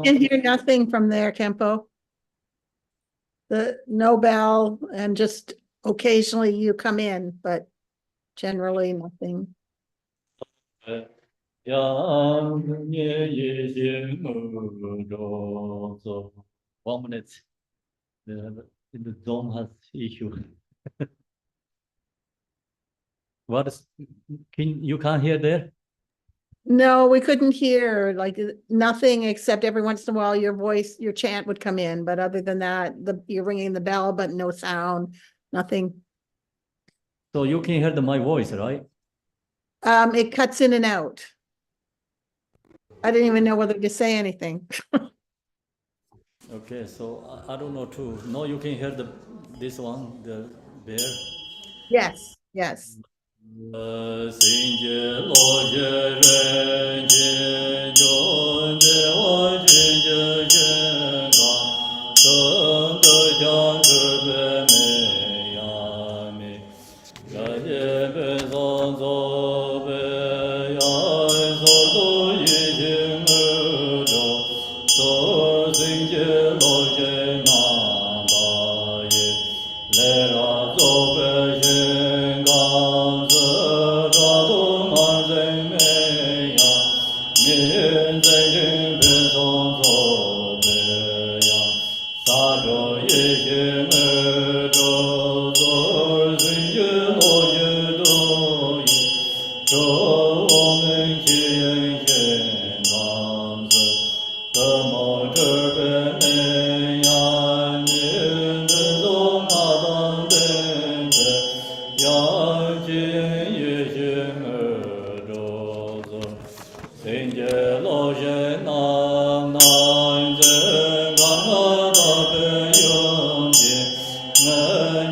Can hear nothing from there, Kempo. No bell and just occasionally you come in, but generally nothing. One minute. The Zoom has issue. What is, you can't hear there? No, we couldn't hear like nothing except every once in a while your voice, your chant would come in, but other than that, you're ringing the bell, but no sound, nothing. So you can hear my voice, right? It cuts in and out. I didn't even know whether to say anything. Okay, so I don't know too. No, you can hear this one, the bear. Yes, yes. 心结罗结人结就得我君结宣告，生得将至北美呀美，感谢北上走北呀，走都已经耳着，走心结罗结那大耶，来让走北宣告。 年在人边上走北呀，三着一心二着走，人间落叶都有，这我们心先当子，怎么这边人呀？年边上马当等着，呀见一心二着走。 心结老人难难人，看我大本用心，俺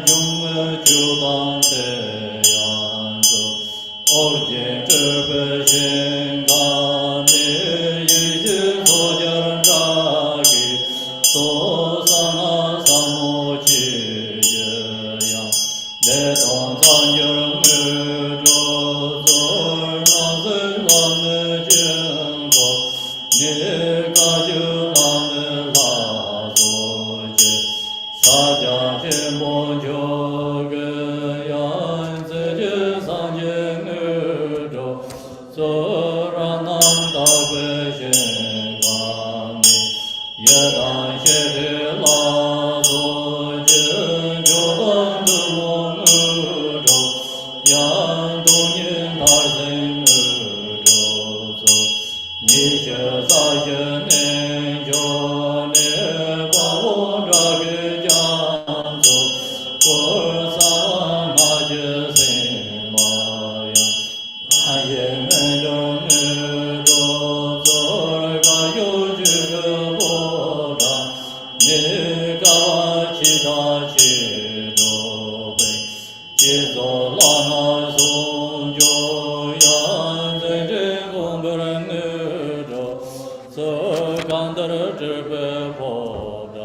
用我就当这样子。而今这个心肝里，一心所见扎给，所上那三摩去这样，来当三九二着走，那是那么久。 你个就让人拉坐去，大家去摸着个样子就上前耳着，做让南大百姓干的，也当些的拉坐去，就当的摸耳着，样都年大人耳着走。 你学啥学呢？就你把我这个讲走，过啥那就什么呀？俺也们着你着走了个有这个保障，你干嘛其他去着呗？接着拉那送就呀，真正公不人。 刚得这个破障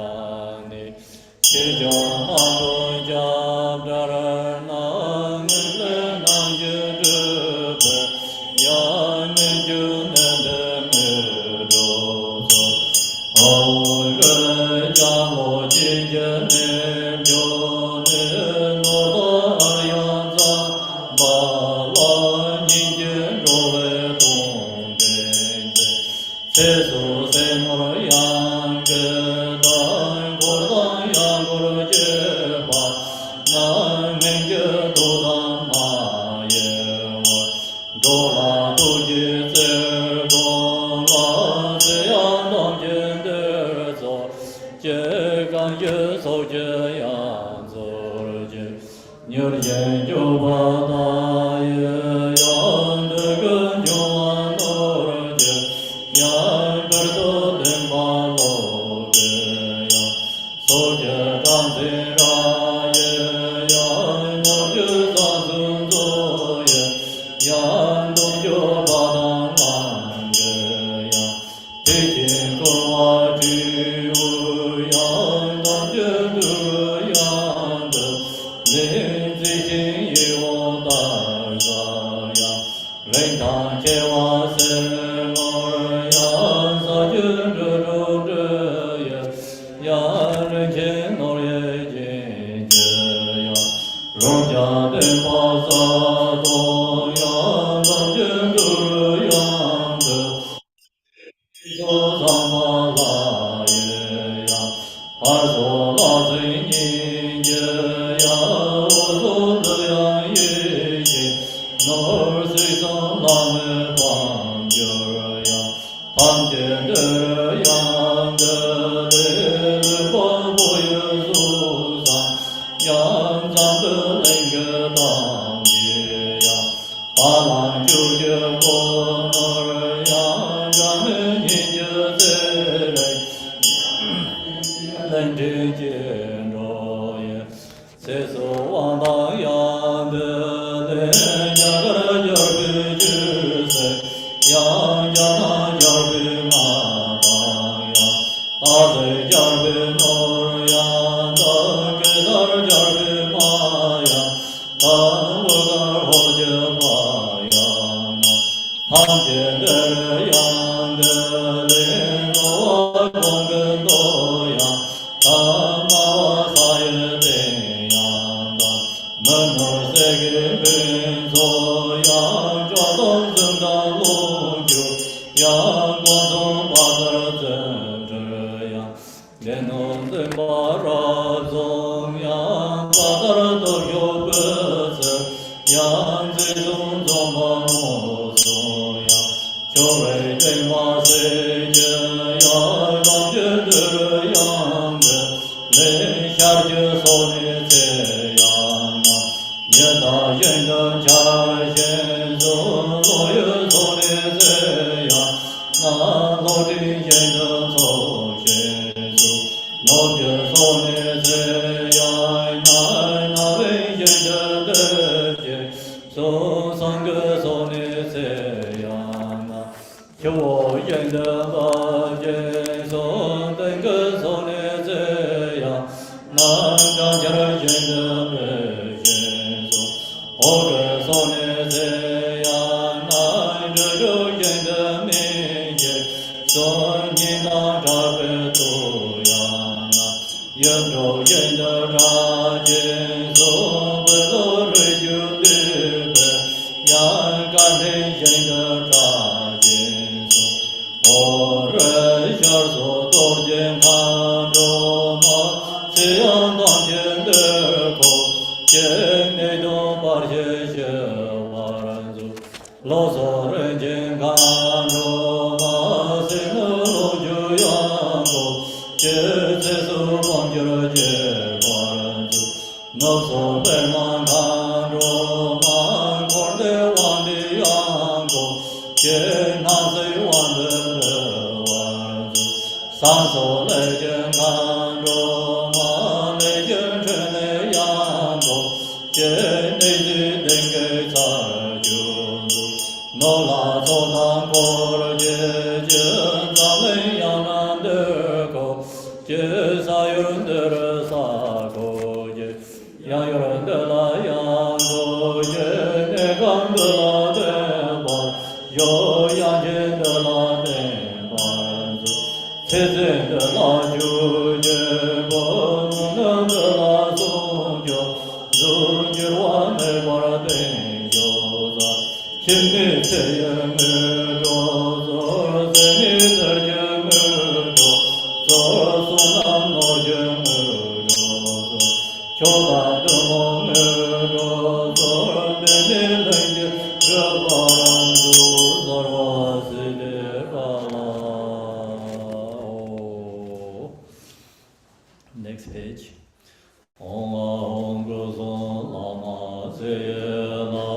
的，去叫那个家这儿那们来那些这个，呀们就那的没着走，哦人家我今天呢就呢挪到二阳子，把老年间作为东边子。 세수 세모로 양게 단고로 양고로 제바 나맹게 도단 마예워 도라 도지 세도라 세양 동진들서 제강 예소 제양 소르제 녀르제 조바다예 양득은 조안 노르제 呀，格多登巴罗格呀，所见长生รา耶呀，我就当尊座耶，呀，东就巴当兰格呀，提琴古瓦居乌呀，当觉度呀的，临最心一我大萨呀，人当切瓦塞。 荣家的巴萨多呀，当真都样的，就上马拉耶呀，二所拉随你耶呀，我所这样一些， Next page. Om Gozon Lama Zela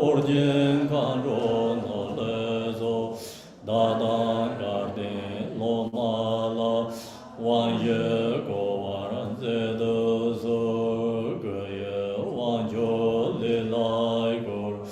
Orjin Kanro No Lezo Dadan Garden Loma La Wan Ye Go Waran Zedo Zor Gye Wan Jo Le Lai Gor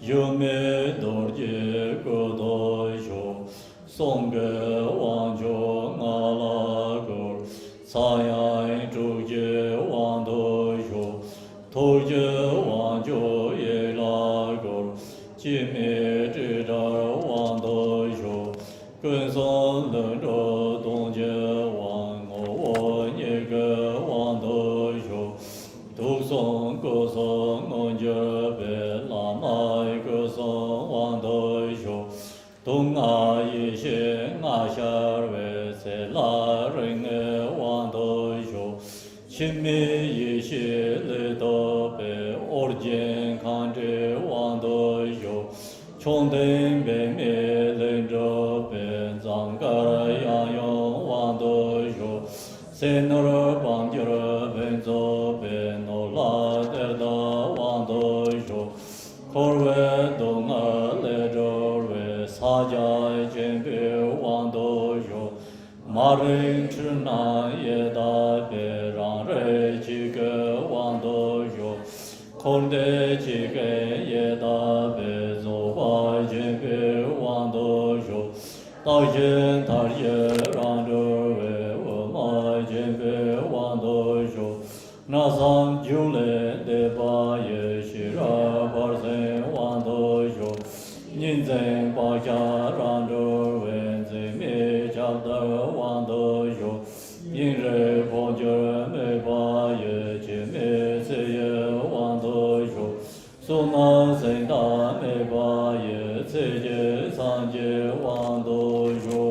Yume Dorje Go Do Jo Song Ge Wan Jo Ngala Gor Sayai Zhuje Wang Do Yu Toje Wang Jo Ye La Gor Jime Zhi Zha Wang Do Yu Gun Song Len Zhou Dong Jie Wang Ngo Wen Ye Ge Wang Do Yu Du Song Ge Song Non Jie Be La Mai Ge Song Wang Do Yu Dong A Yi Xie Nga Xia Wei Se La Ren E Wang Do Yu Qin Mi Yi Xie Le Do Be Or Jian Kan Zhe Wang Do Yu Chong Den Be Me Len Zhou Be Zang Ga Yang Yong Wang Do Yu Se Nor Bang Jir Ben Zo Be No La Der Da Wang Do Yu Kor We Dong A Le Zhou We Sa Jia Jian Be Wang Do Yu Ma Ren Chi Na Ye Da Be Rang Re Chi Ge Wang Do Yu Kong De Chi Ge Ye Da Be Zo Hua jin pe wang do shu dao jin tar ye rang du we wo ma jin pe wang do shu na sang ju le de ba ye shi ra bar sen wang do shu nin zeng ba jia rang du wen zi mi jia de wang do shu yin re bo jie me ba ye jie me zi ye wang do shu su na zeng da me ba ye zi jie san jie wang do shu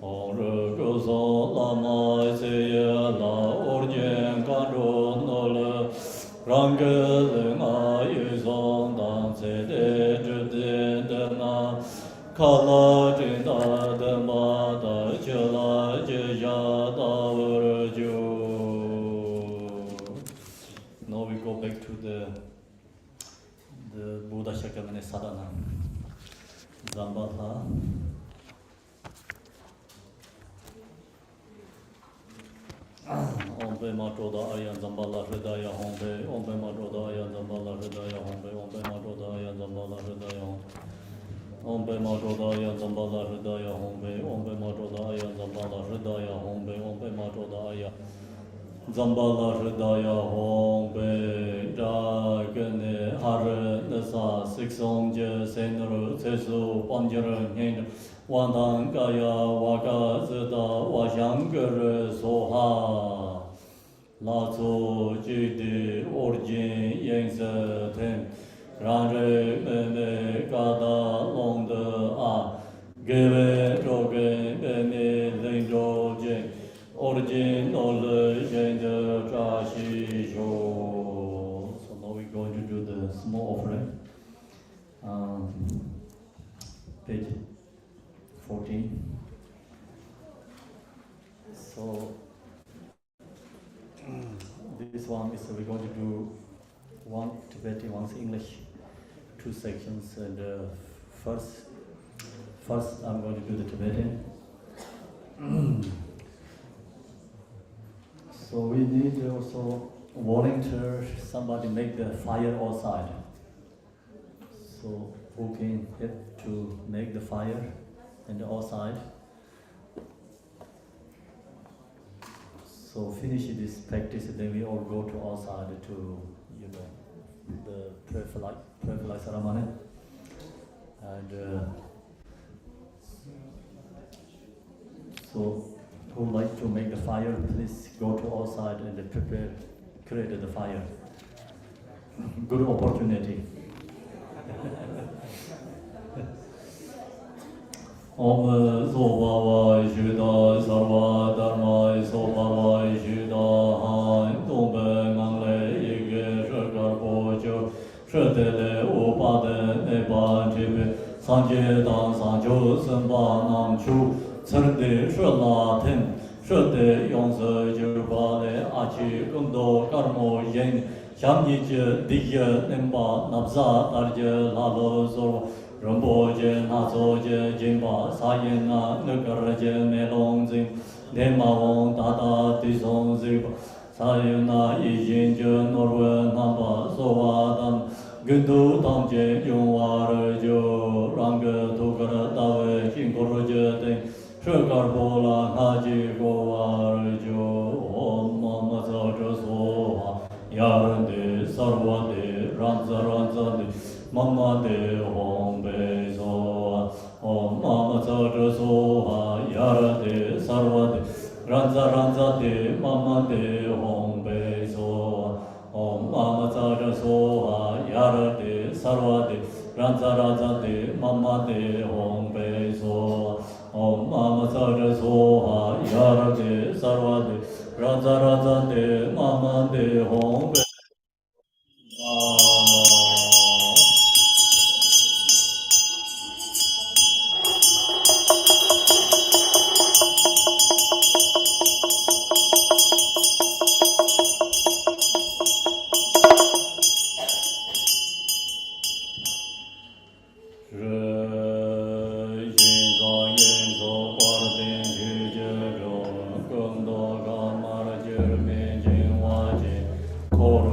hong re gu song la ma zi ye la or jian gan zhu no le rang ge leng a yu song dang zi de zhi de de na ka la jin da de ma da che la jie ya da wer ju. Now we go back to the Buddha Shakyamuni sadhana. Zambala. Om Pe Ma Choda Ayan Zambala Hridaya Hom Pe. Om Pe Ma Choda Ayan Zambala Hridaya Hom Pe. Om Pe Ma Choda Ayan Zambala Hridaya Hom Pe. Om Pe Ma Choda Ayan Zambala Hridaya Hom Pe. Om Pe Ma Choda Ayan Zambala Hridaya Hom Pe. Om Pe Ma Choda Ayan Zambala Hridaya Hom Pe. Da Gene Har Nasa Siksong Je Senru Tsesu Panjara Nyen Wan Tang Kaya Waka Zida Washang Ger Soha La Tso Jidi Orjin Yang Se Ten Ran Re Me Me Kada Long De A Geve Roge Me Me Ling Jo Jin Origin Ole Jen De Tra Shi Sho. So now we're going to do the small offering. Page 14. So this one is we're going to do one Tibetan, one's English, two sections. And first I'm going to do the Tibetan. So we need also volunteer, somebody make the fire outside. So who can help to make the fire and outside? So finish this practice, then we all go to outside to, the prayer flag ceremony. And so who would like to make the fire, please go to outside and prepare, create the fire. Good opportunity. Om Soba Juda Sarva Dharma Soba Juda Han Dombe Nangle Yige Shakar Pocho Shetele Upade Neba Jibe Sanje Dan Sanjo Semba Nam Chu Tserde Shela Ten Shete Yongse Jirpale Achi Kundo Karmo Yen Shamyi Je Digye Nemba Nabza Darje Lalo Zorwa Ramboje Nazoje Jimba Sayena Nukaraje Melongzing Dema Wong Tata Tison Ziba Sayena Yijinje Norwe Namba Sowadam Gundu Tamje Yungwarajo Ranga Tukara Dawe Shinkoroje Ten Shukar Bola Haji Gowarajo Om Mama Sajo Soha Yarande Sarvade Ranza Ranza De Mama De Hom Be So Om Mama Sajo Soha Yarande Sarvade Ranza Ranza De Mama De Hom Be So Om Mama Sajo Soha Yarande Sarvade Ranza Ranza De Mama De Hom Be So Om Mama Sajo Soha Yarande Sarvade Ranza Ranza De Mama De Hom Be Koro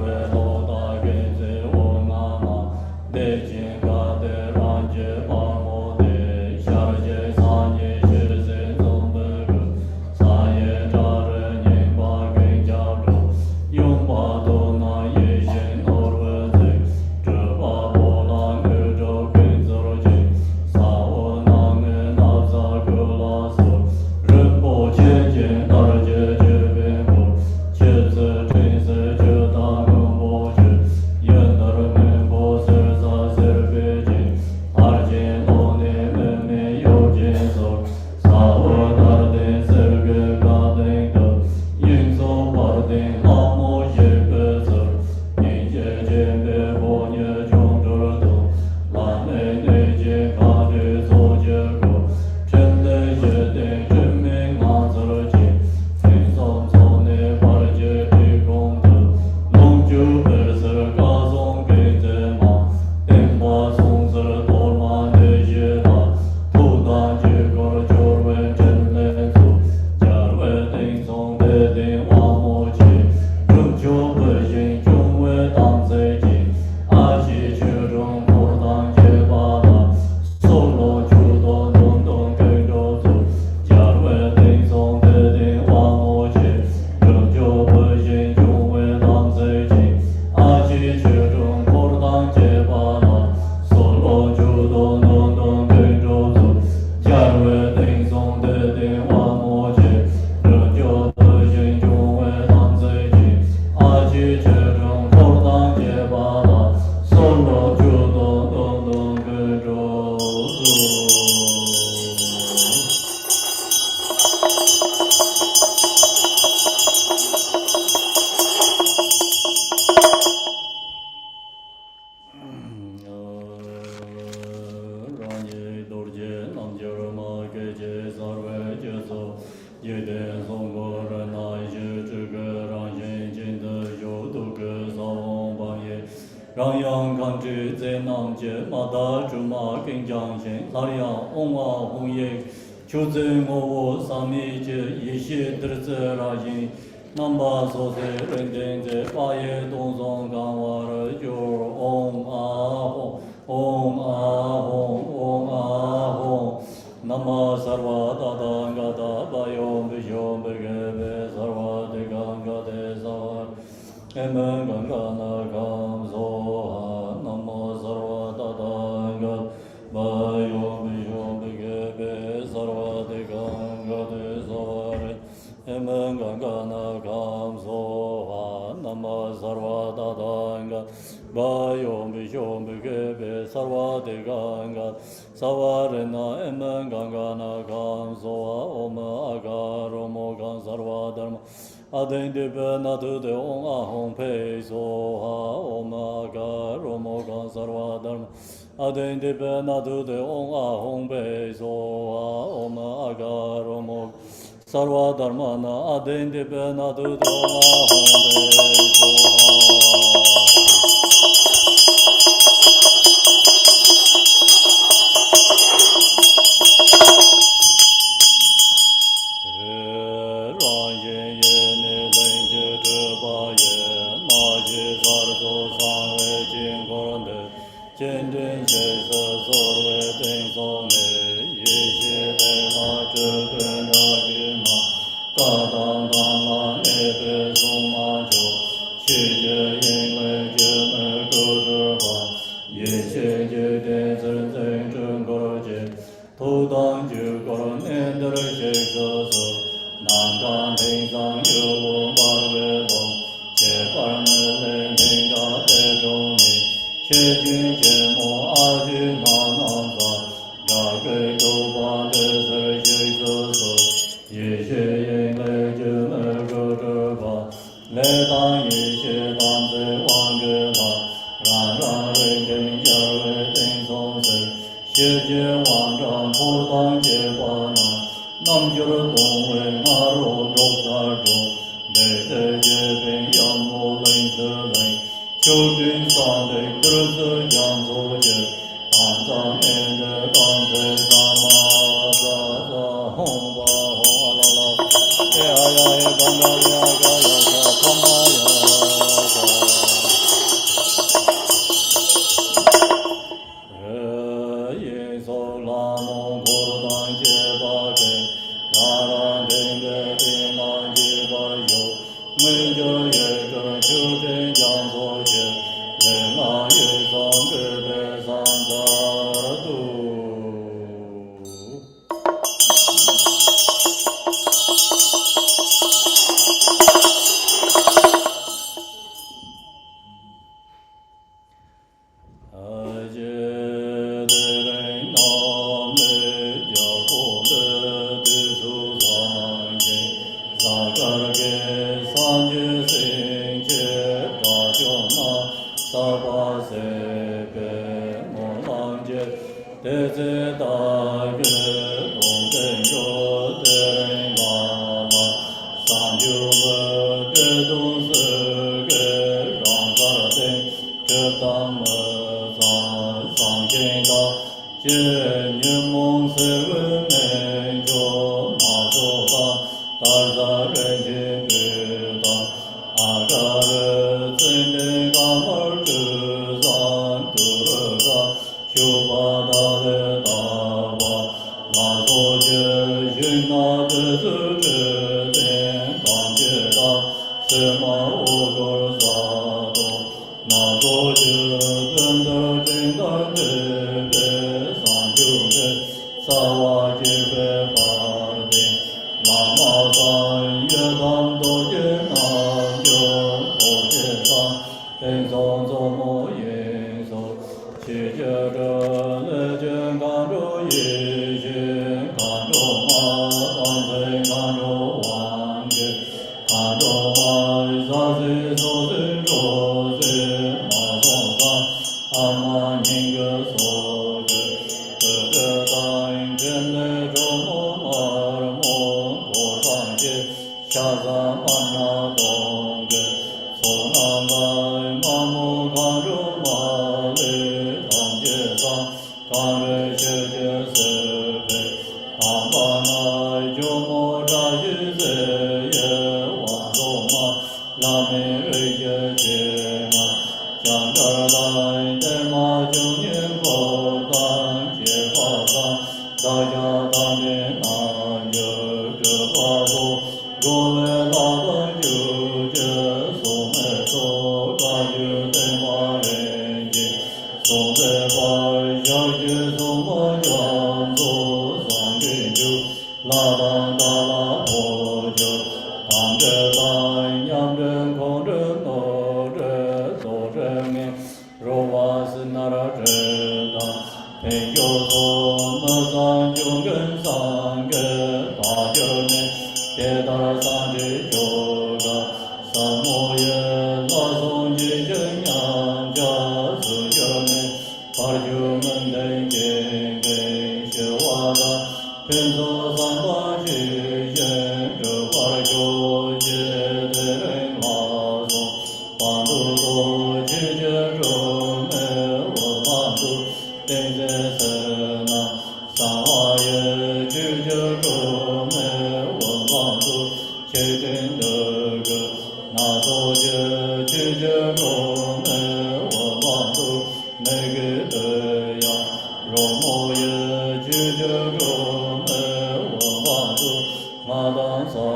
Jurma Keje Sarve Jeso Yede Songo Rana Ye Chige Ranjin Jinda Yoduke Sawon Banye Rangyang Kanchi Zenam Je Mada Chuma Kingjang Shin Laryang Onga Hongye Chuzen Owo Sami Je Yishe Dirze Rajin Namba Sose Renden Je Paye Dongzong Gangwar Jor Om Ah Om Ah Om Ah Nama Sarva Dada Gada Bayom Vishom Begebe Sarva Diganga De Savar Emen Ganga Nagam Zoha Nama Sarva Dada Gada Bayom Vishom Begebe Sarva Diganga De Savar Emen Ganga Nagam Zoha Nama Sarva Dada Gada Bayom Vishom Begebe Sarva Diganga Savarena Emen Gangana Gam Zoa Oma Agar Omo Gan Sarva Dharma Aden de Benatu de On Ahom Pe Soha Oma Agar Omo Gan Sarva Dharma Aden de Benatu de On Ahom Pe Soha Oma Agar Omo Sarva Dharma Na Aden de Benatu de On Ahom Pe Soha Saja Dame Nanya Jabado Gole Lada Juje Some So Kaju Tema Renji Some Bar Jaji Soma Janso Sangi Ju Lada Dala Hojo Amde Dai Nyamde Kondre Nore Dore Me Rowas Nara Jeda Yo so ma san jung gen sang ge ta jo ne ye da san ji jo ga sa mo ye la song ji je nyang ja su jo ne par ju men de ge ge she wa da pen so san ba ji ye jo par jo je de ren la so pan du do ji je jo me wo ma du ten je se na sa wa ye ju ju ru me wo ma du che ten de ge na so je ju ju ru me wo ma du me ge de ya ro mo ye ju ju ru me wo ma du ma dan sa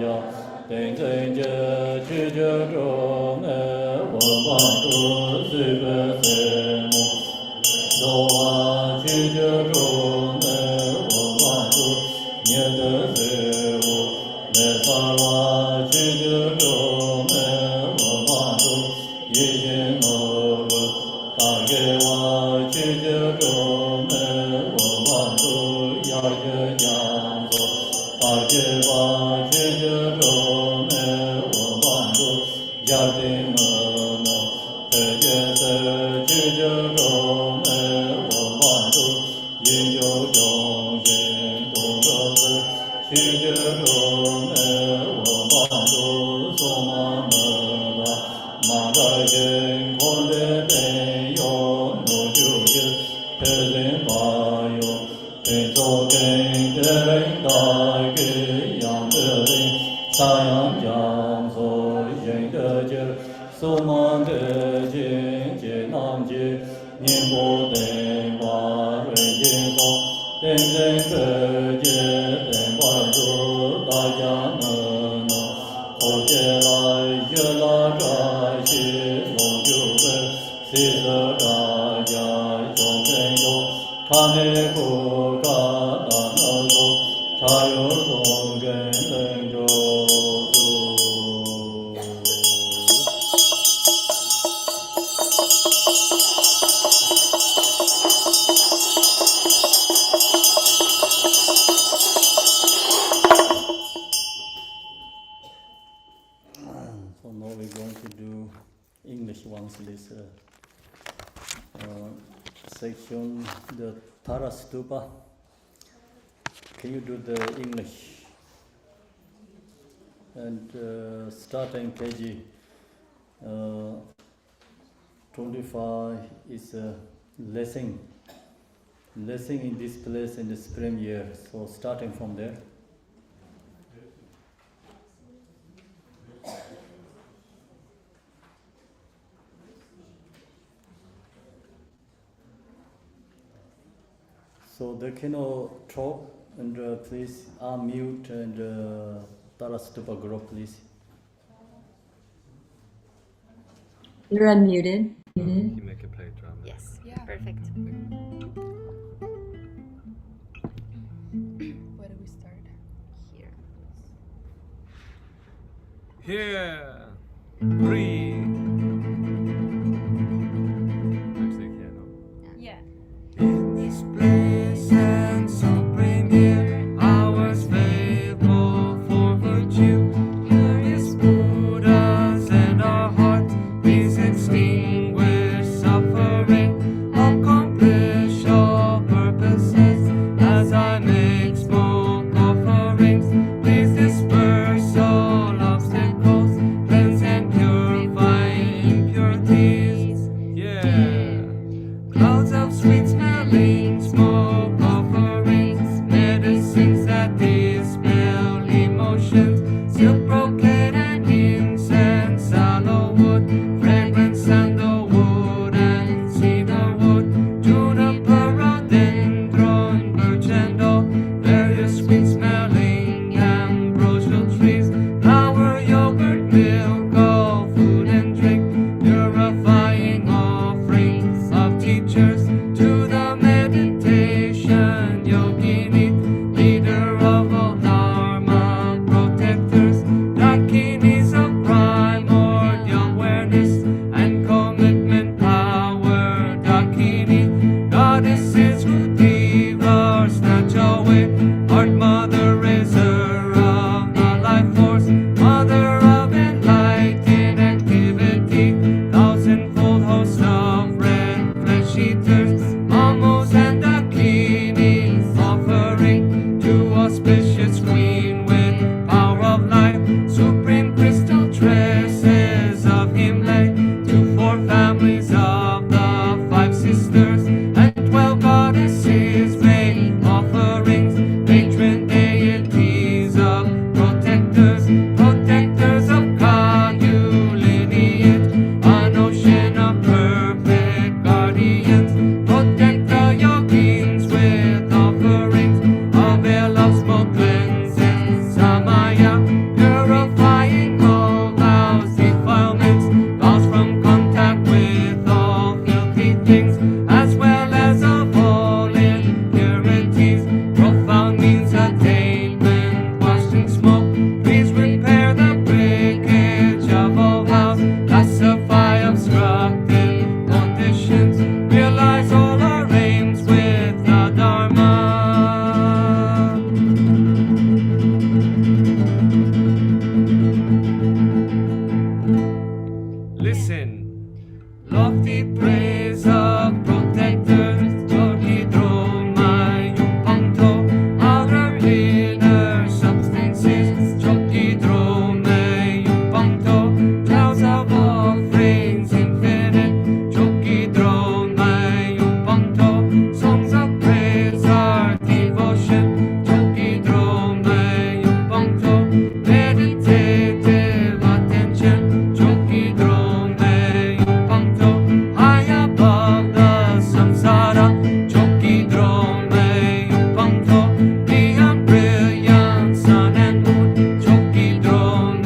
ja ten je ju ju ru me wo ma du si be se mo do wa chi ju ru me wo ma du nye de se wo me sa wa chi ju ru me wo ma du ye ye no ru ta ge wa chi ju ru me wo ma du ya ye yang so ta ge wa chi ju ru me wo ma du ya de no no te ye se chi ju ru me wo ma du yin yo yong yin dong ge se chi ju ru me wo ma du so ma me da ma da yin kon de ben yo no ju ye te zen ba yo te so gen de ren da ge yang de ren sa yang jiang so yin de je so ma de jin je nam je nian bo de ba rui jin so ten ten ge je ten ba du da ya ne no ho je lai ye la ga shi long ju be si se da ya yong gen do ka ne ko ka da no so cha yo dong gen len jo du So now we're going to do English ones, this section, the Tara Stupa. Can you do the English? And starting page 25 is lesson in this place in the spring year. So starting from there. So they cannot talk, and please unmute and Tara Stupa group, please. You're unmuted. You make a play drum. Yes. Yeah. Perfect. Where do we start? Here. Here, breathe. Actually, yeah, no. Yeah. In this place and supreme here, I was faithful for virtue. Here is Buddha's and our heart, peace extinguish suffering, accomplish all purposes as I make smoke offerings. Please disperse all obstacles, cleanse and purify Dakini, leader of all Dharma protectors. Dakini's of primordial awareness and commitment power. Dakini, goddesses who divas snatch away. Art mother, raiser of the life force, mother of enlightened activity, thousandfold host of red flesh eaters, Mamos and Dakinis offering to auspicious queen with power of life, supreme crystal tresses of him lay to 4 families of the 5 sisters and 12 goddesses made offerings, patron deities of protectors, protectors of Kagyu lineage, an ocean of perfect guardians, protect the yogins with offerings, a veil of smoke cleanses, Samaya, purifying all vows, defilements, vows from contact with all filthy things, as well as of all impurities, profound means attainment, washed in smoke, please repair the breakage of all vows, pacify obstructed conditions, realize all our aims with the Dharma. Listen, lofty praise of protectors, Yogi Droma, Yupangto, outer inner substances, Yogi Droma, Yupangto, clouds of offerings infinite, Yogi Droma, Yupangto, songs of praise are devotion, Yogi Droma, Yupangto, meditative attention, Yogi Droma, Yupangto, high above the samsara, Choki Drome Yupangto, beyond brilliant sun and moon, Choki Drome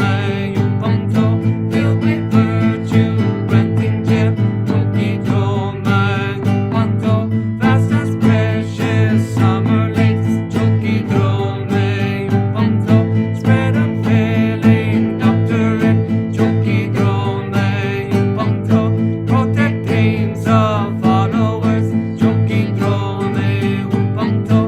Yupangto, filled with virtue, granting gem, Choki Drome Yupangto, vast as precious summer lakes, Choki Drome Yupangto, spread unfailing doctrine, Choki Drome Yupangto, protect aims of followers, Choki Drome Yupangto,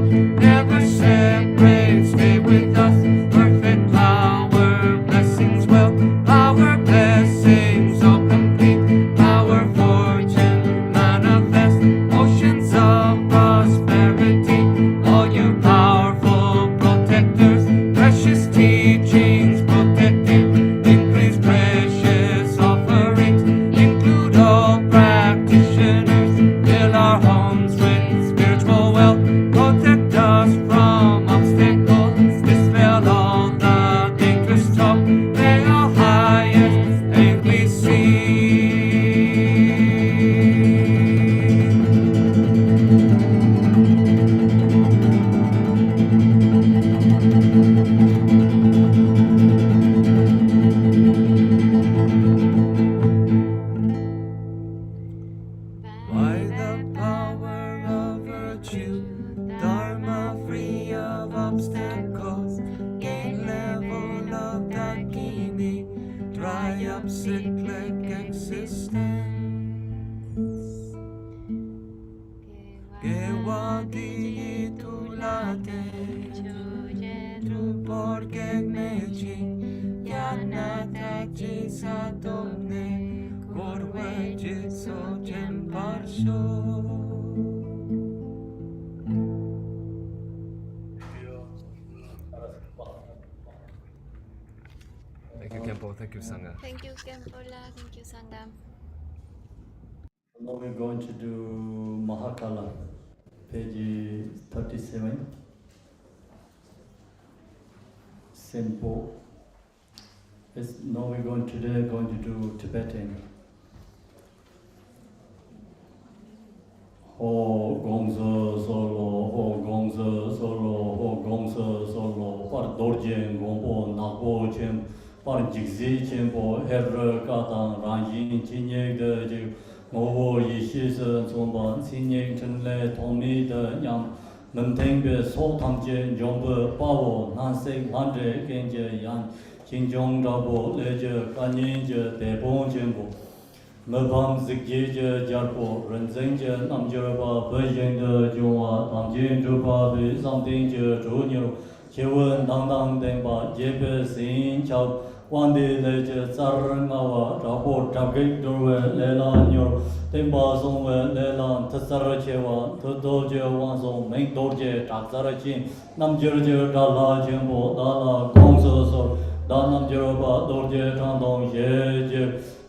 never separate, stay with us, perfect power, blessings, wealth, power, blessings, all complete, power, fortune, manifest, oceans of prosperity, all you powerful protectors, precious teachings, protecting, increase precious offerings, include all practitioners, fill our homes with spiritual wealth, protect us from obstacles, dispel all the dangerous talk, may our highest aim we see. By the power of virtue, Dharma free of obstacles, gain level of Dakini, dry up cyclic existence. Gewadi tulate, tu porque meji, yanataji satone, korwe jitso jemparsho. Thank you, Kempo. Thank you, Sangha. Thank you, Kempola. Thank you, Sangha. Now we're going to do Mahakala, page 37. Simple. Now we're going to do Tibetan. Ho gongsa solo, ho gongsa solo, ho gongsa solo, par dorjen gongpo, nakpo chen, par jigzi chenpo, herre katang, ranjin, chinyek de jik, ngobo yi shi se zomba, chinyek chenle, tongmi de nyam, Mumtengbe so tamje jombe pawo nanse landre genje yan jinjong rabo leje kanyenje debon jembo mabang zikje jarpo renzenje namjerba bejende jwa tamje juba be samdinje junior chewen dangdang denba jebe sin chao wande leje tsarngawa rabo tabge dorwe lela nyor temba songwe lela tsara chewa todoje wanso meng dorje tsara chin namjerje dala jembo dala gongso so da namjerba dorje tandong yeje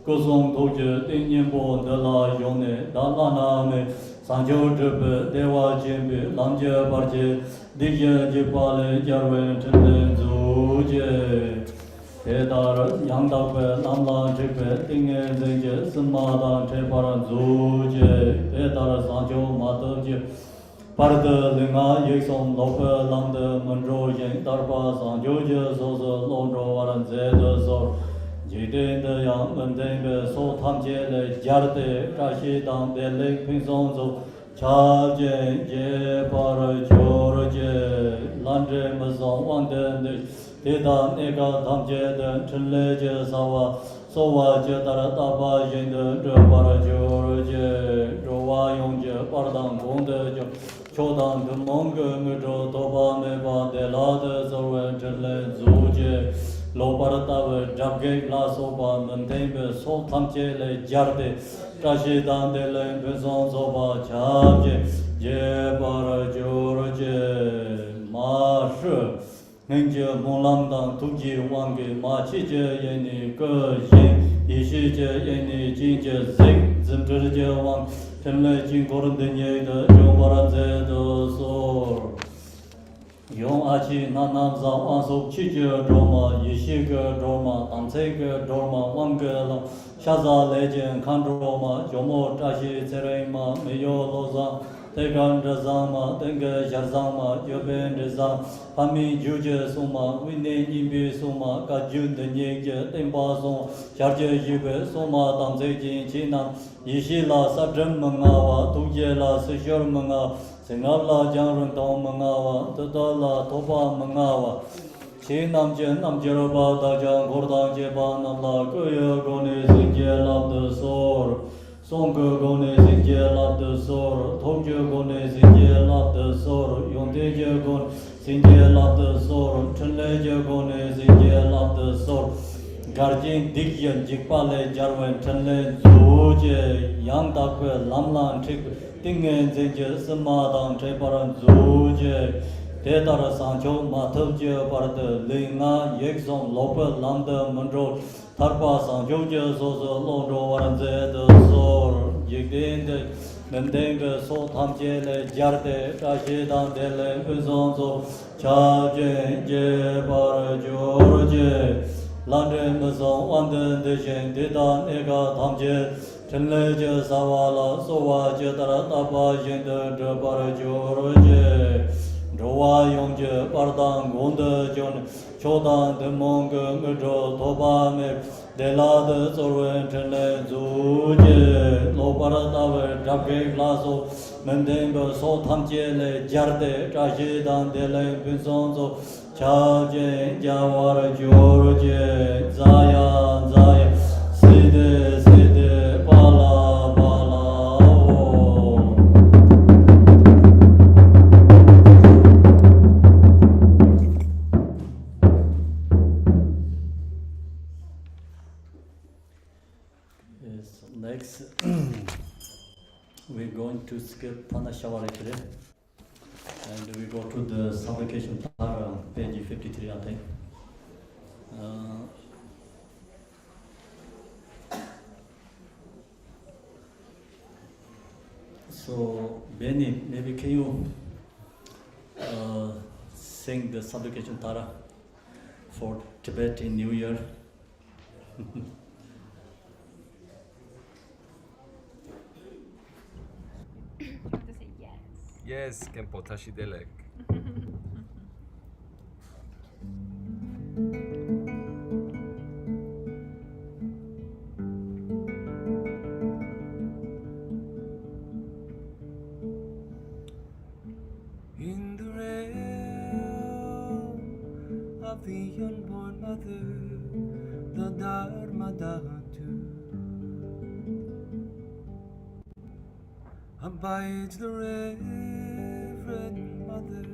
Gosong Doje Dinyenbo Dela Yone Dala Name Sanjo Dribe Dewa Jimbe Lamje Barje Dije Jipale Jarwen Tende Zuje Pedar Yangdakwe Lamla Jipe Dinge Zenje Simada Teparan Zuje Pedar Sanjo Matoje Parde Linga Yeksom Lope Lamde Munro Yen Darba Sanjo Je Sozo Londro Waran Zede Zor Jidende yang mendenge so tamje le jarde kashi dang de le pingsong zo cha je je par jor je landre mazong wang de de da ne ga tamje de chen le je sa wa so wa je da da ba yin de de par jor je ro wa yong je par dang gong de jo cho dang de mong ge me do to ba me ba de la de zo wen chen le zu je Lo paratawe jabge la soba mendebe so tamche le jarde kashi dande le bezon soba chabje je para jorje ma shi nengje molam dang tuji wange ma chi je yeni ge yin yi shi je yeni jin je zing zim zhe je wang chen le jin koren de nye de jo para ze de sor Yong achi nanam za wansok chi je droma yishi ge droma tamse ge droma wang ge lo shaza lejen kan droma yomo tashi tserema meyo loza tegan razama tenge jarzama yoben rezam pami juje suma wine nimbe suma ka jun de nyege tempa song jarje yibe suma tamse jin chinam yishi la sadram mangawa tuje la sishor mangawa Singala Jangrun Tong Mangawa, Tadala Topa Mangawa, Chi Namje Namjeraba Dajang Gordang Jeba Namla Kuya Gone Sinje Lab de Sor, Songke Gone Sinje Lab de Sor, Tongje Gone Sinje Lab de Sor, Yongteje Gone Sinje Lab de Sor, Chenleje Gone Sinje Lab de Sor, Garjin Dikyan Jikpale Jarwen Chenle Zuje, Yang Takwe Lamlan Tik Dingen zenje semadang treparan zuje Tetara sancho matavje parade linga yeksom lope lamde mandro Tarpa sancho je sozo londro waran zede sor Yekdende mendenge so tamje le jarde Kashidan dele uzonzo Chaje je para jorje Lande mazong wanden dejen dedan ega tamje Chenle je sawala sowa je tara tapa jende de para joro je Rowa yong je pardang gonde jon Chodan de mong medro toba me De la de zorwen chenle zu je Lo para tawe drabge glaso Mendembe so tamje le jarde Kashi dan de le pinson zo Cha je jawar joro je Zaya zaya Side side bala bala o Yes, next we're going to skip Panashavara today and we go to the supplication para page 53 I think. So Benny, maybe can you sing the supplication Tara for Tibet in New Year? You have to say yes. Yes, Kempo Tashi Delek. In of the unborn mother, the Dharma Dhatu. Abides the Reverend Mother,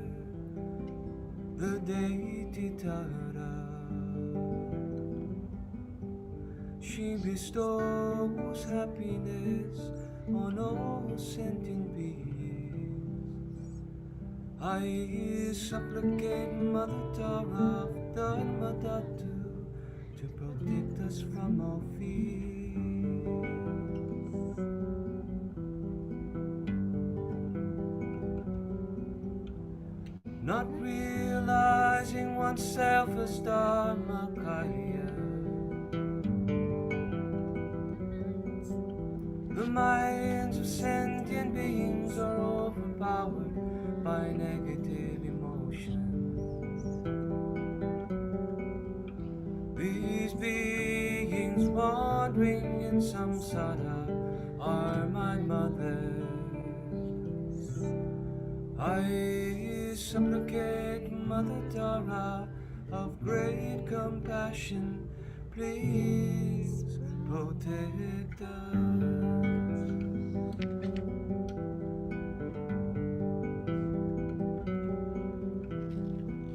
the deity Tara. She bestows happiness on all sentient beings. I supplicate Mother Tara of Dharma Dhatu to protect us from all fears. Not realizing oneself as Dharmakaya, the minds of sentient beings are overpowered by negative emotions. These beings wandering in samsara are my mothers. I supplicate Mother Tara of great compassion, please protect us.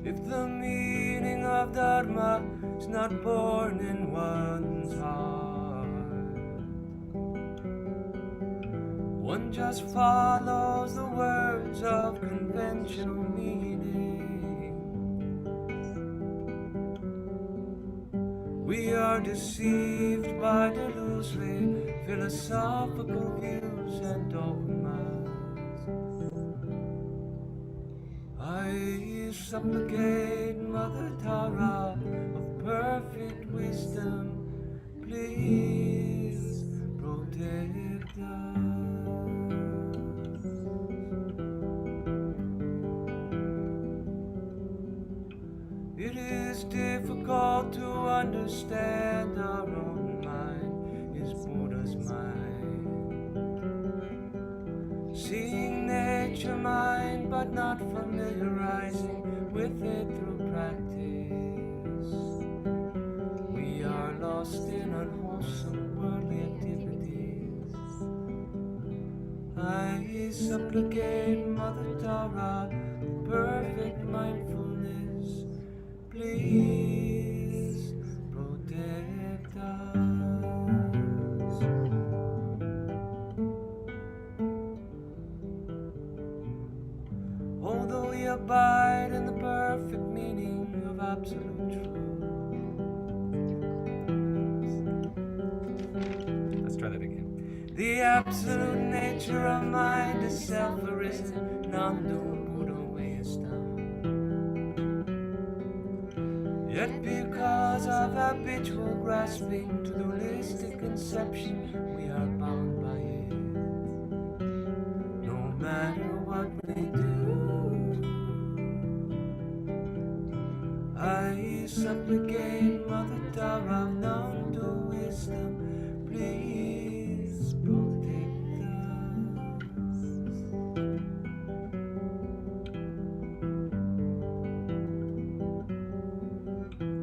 If the meaning of Dharma is not born in one's heart, one just follows the words of conventional meaning. We are deceived by delusory philosophical views and dogmas. I supplicate Mother Tara of perfect wisdom, please protect us. It is difficult to understand our own mind is Buddha's mind. Seeing nature mind but not familiarizing with it through practice. We are lost in unwholesome worldly activities. I supplicate Mother Tara of perfect mindfulness, please protect us. Although we abide in the perfect meaning of absolute truth. Let's try that again. The absolute nature of mind is self-arisen, non-dual Buddha wisdom. Yet because of habitual grasping to the holistic conception, we are bound by it. No matter what we do, I supplicate Mother Tara of non-dual wisdom, please protect us.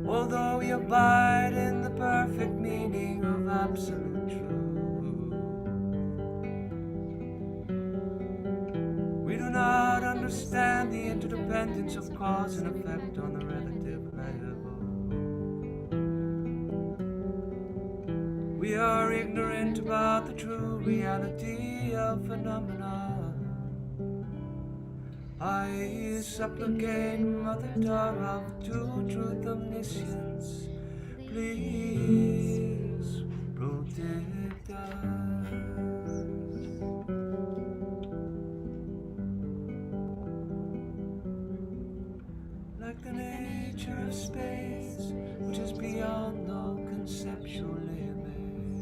Although we abide in the perfect meaning of absolute truth, we do not understand the interdependence of cause and effect on the relative level. We are ignorant about the true reality of phenomena. I supplicate Mother Tara of true truth omniscience, please protect us. Like the nature of space, which is beyond all conceptual limits,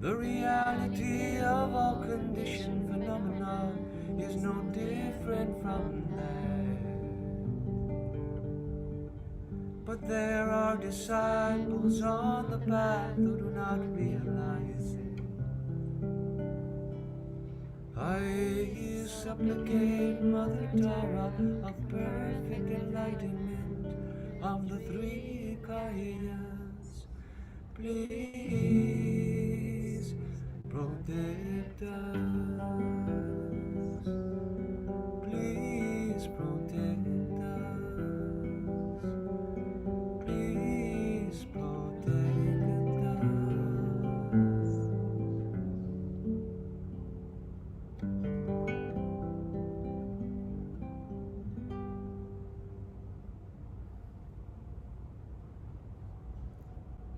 the reality of all conditioned phenomena is no different from that. But there are disciples on the path who do not realize it. I supplicate Mother Tara of perfect enlightenment of the three Kayas. Please protect us. Please protect us. Please protect us.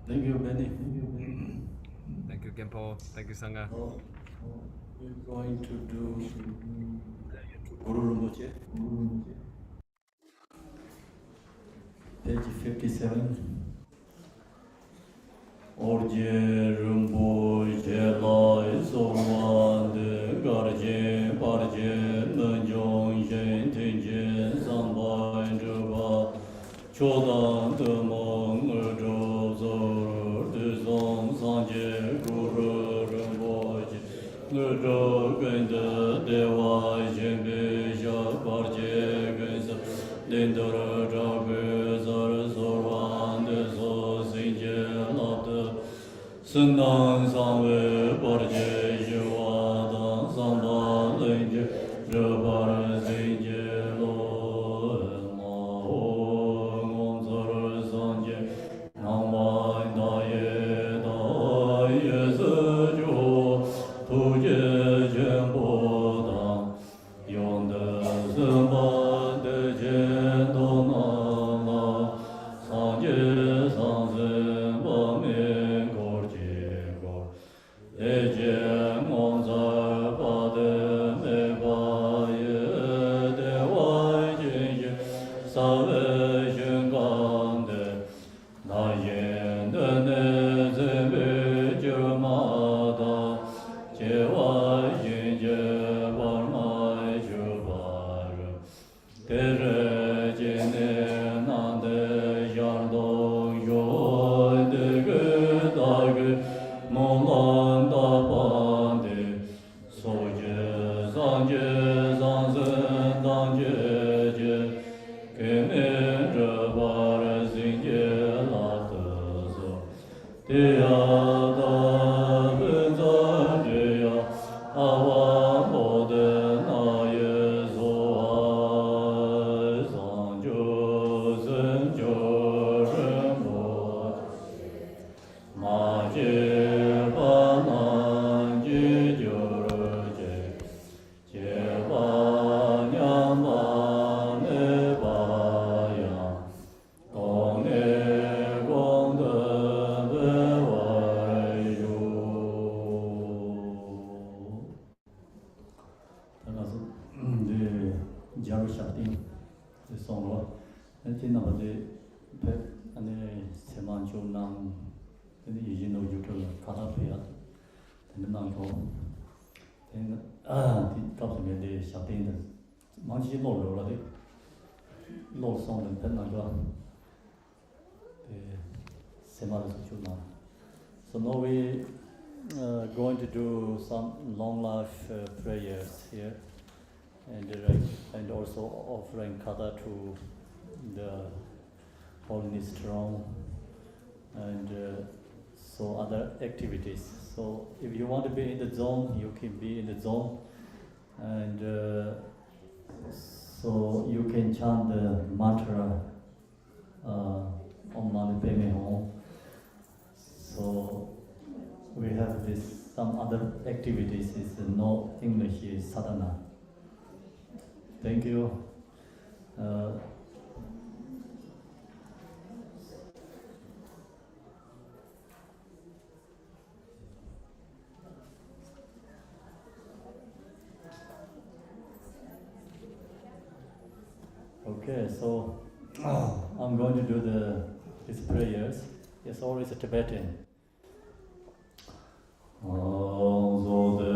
Thank you, Benny. Thank you, Genpo. Thank you, Sangha. Now, we're going to do Guru Rinpoche. Page 57. Orje Rinpoche lai sorwan de garje parje menjong shen tenje sambai zheba chodan de mong zhou zor de zong sanje Guru Rinpoche zhou gen de dewa shen be sha parje gen sa den de zha ge zar sorwan de so sinje lab de Sendang sangwe parje shiwa dang sangpa lenje zhebar zinje lo ma ho ngom zar sanje nangwa da ye se jo tu je jen bo dang yon de senpa de jen do na ma sanje sang sen pa me kor je kor de jen ngom zar pa de me pa ye de wai jen ye sa ve shen gang de na yen de ne zen be je ma da je wai jen je bar mai je bar de re jen ne nan de yan dong yo de ge da ge mon lan da ban de so je zang zen dang je ge men zhe bar zin je la de zo de ya da ben zang je ya a wa bo de na ye zo ai zang jo zen jo ren bo ma je pa nan ji jo je je pa nyam pa ne pa yang dong ne gong de be wai yu 他那是的加入下定的送我，那今那么的拍，那前面就让那已经都有这个卡拉培了，那那个，那告诉面的下定的，忙起落流了的，落送的拍那个，前面的就那。So now we going to do some long life prayers here, and also offering kata to the Holiness Throne, and so other activities. So if you want to be in the zone, you can be in the zone, and so you can chant the mantra Om Mani Padme Hum. So we have this some other activities. Is no English is sadhana. Thank you. Okay, so I'm going to do these prayers. It's always Tibetan. Om so de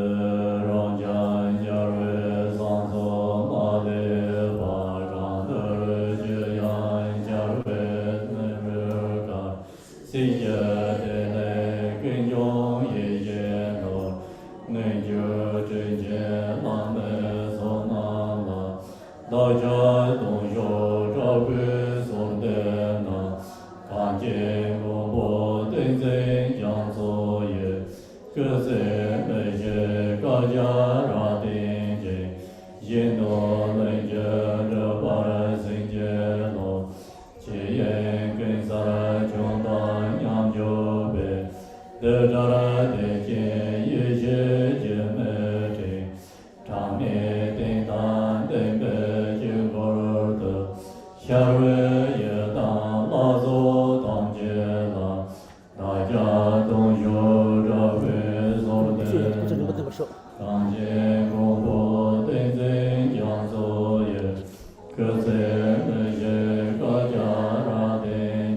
rang jan jar ve san so ma de ba ran de je yan jar ve ne ve ka si ye de ne gen yong ye ye no ne je zhen je 道家东学照归所得那，看见公婆等真将作业，各自每些各家让定见，引导人家这把人生节咯，节言跟啥穷当养就呗，得着了得见一切姐妹听。长面叮当等北京波的，下瑞也当拉祖当街了，大家都有着会所的，当街公婆等真将作业，各自那些各家让等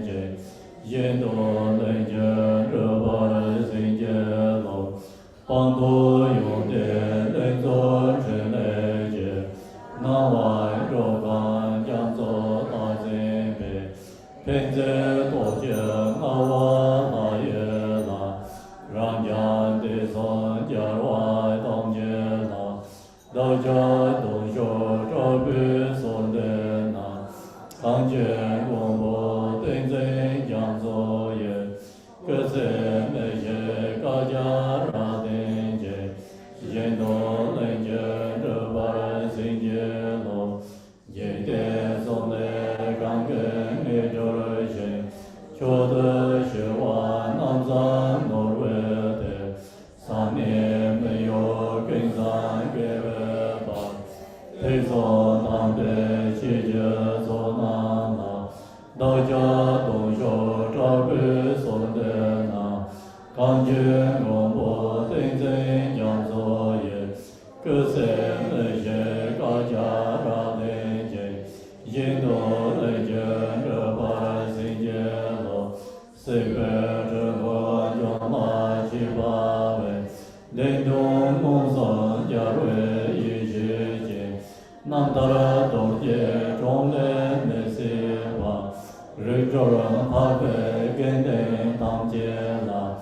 见，引导人家这把人生节了。帮助有的人做成来节，那外若干将做大真备，偏在多见那瓦那也那，让家的son家外当见那，大家都学着别说的那，看见公婆等真将作业，各自那些各家让。引导人家这把人生节咯，也得送来感恩你这人，觉得是我南山挪威的3年没有跟上给了吧，陪送南北去接做南那，大家都有照顾送的那，感觉我不真正讲作业。各自那些各家让人见，引导人家这把生节咯，随便这个叫马去把位，人中梦想加入一起见，南达了多些中人那些话，日着人怕被跟人当街了，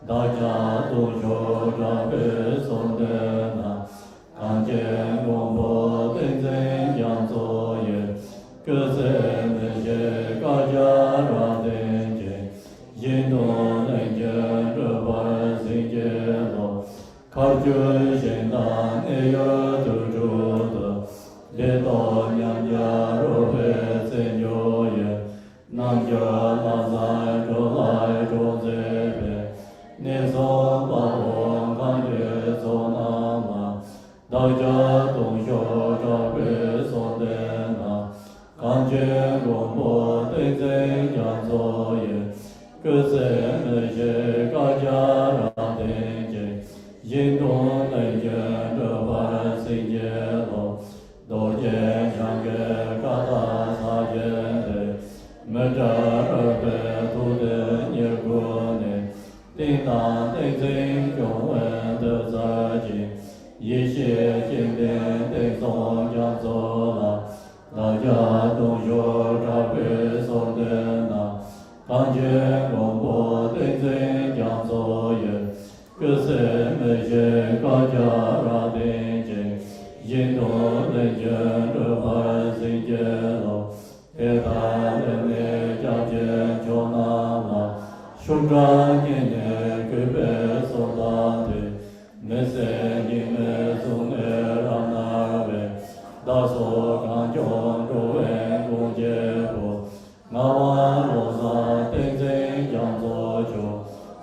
大家都学着被送的那。看见公婆等真将作业，各自那些各家让等见，引导人家这把生节咯，考究现当也有得着的，列到娘家若会真有业，南家拉在这来着这边，你说把我感觉做那么。大家都学着会说的那，感觉公婆等真将作业，各自那些各家让等见，引导人家这把生节咯，多见相给嘎达撒见的，没着二百土的年过年，叮当等真中文的在进。一切经典等颂讲座了，大家都学着会说的那，感觉公婆等真讲作业，各自那些各家让等见，引导人家这把生节咯，陪伴人类家见就那了，顺着年年给别说大的。没事，你们总得让那位，大所看中诸位共结果，那晚路上等真将做球，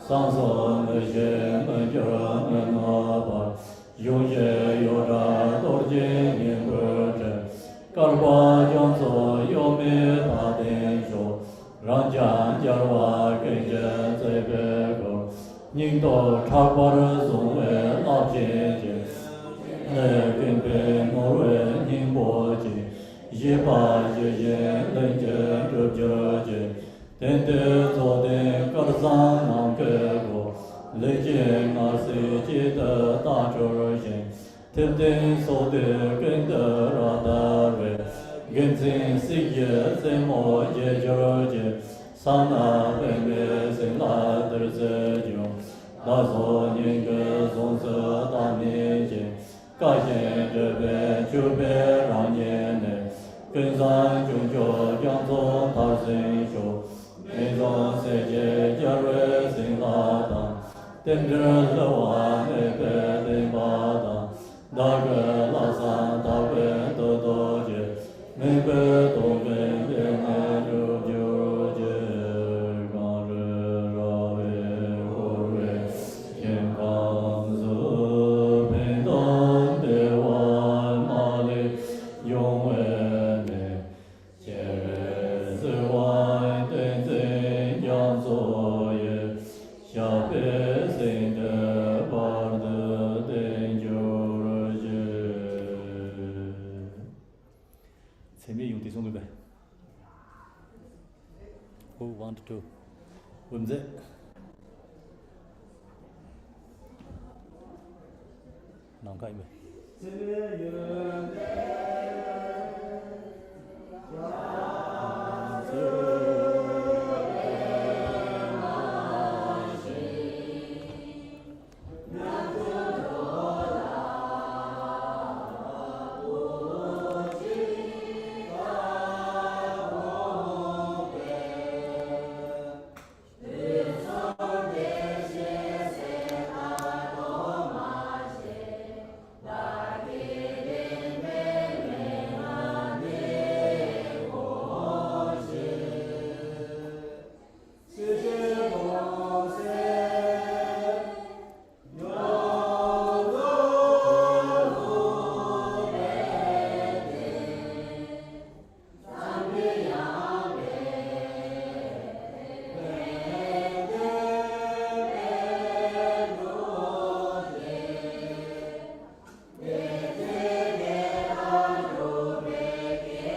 上所那些门就能拿吧，有些有着多今年不成，干花将做有没大点手，让家娃跟着这边过。宁到茶馆的总为老姐姐，来跟别某人宁波姐，一把姐姐人家这姐姐，等待做的各上南各国，来见那世界的大主人，天天说的跟的让大位，跟真世界怎么解决解？上那本本生那得这就，那所年个从此大面前，感谢这边就别让年呢。跟上中国江中大神秀，每种世界加入新拉达，等着乐瓦那个零巴达，那个拉萨大本多多节，每个东北也爱就就节，刚日绕为护为健康子平等的万马里永为美，节日之外对怎样作业，小百姓的把的等就节。前面用的送对呗。Who want to? Whimsy? Nào cạnh vậy.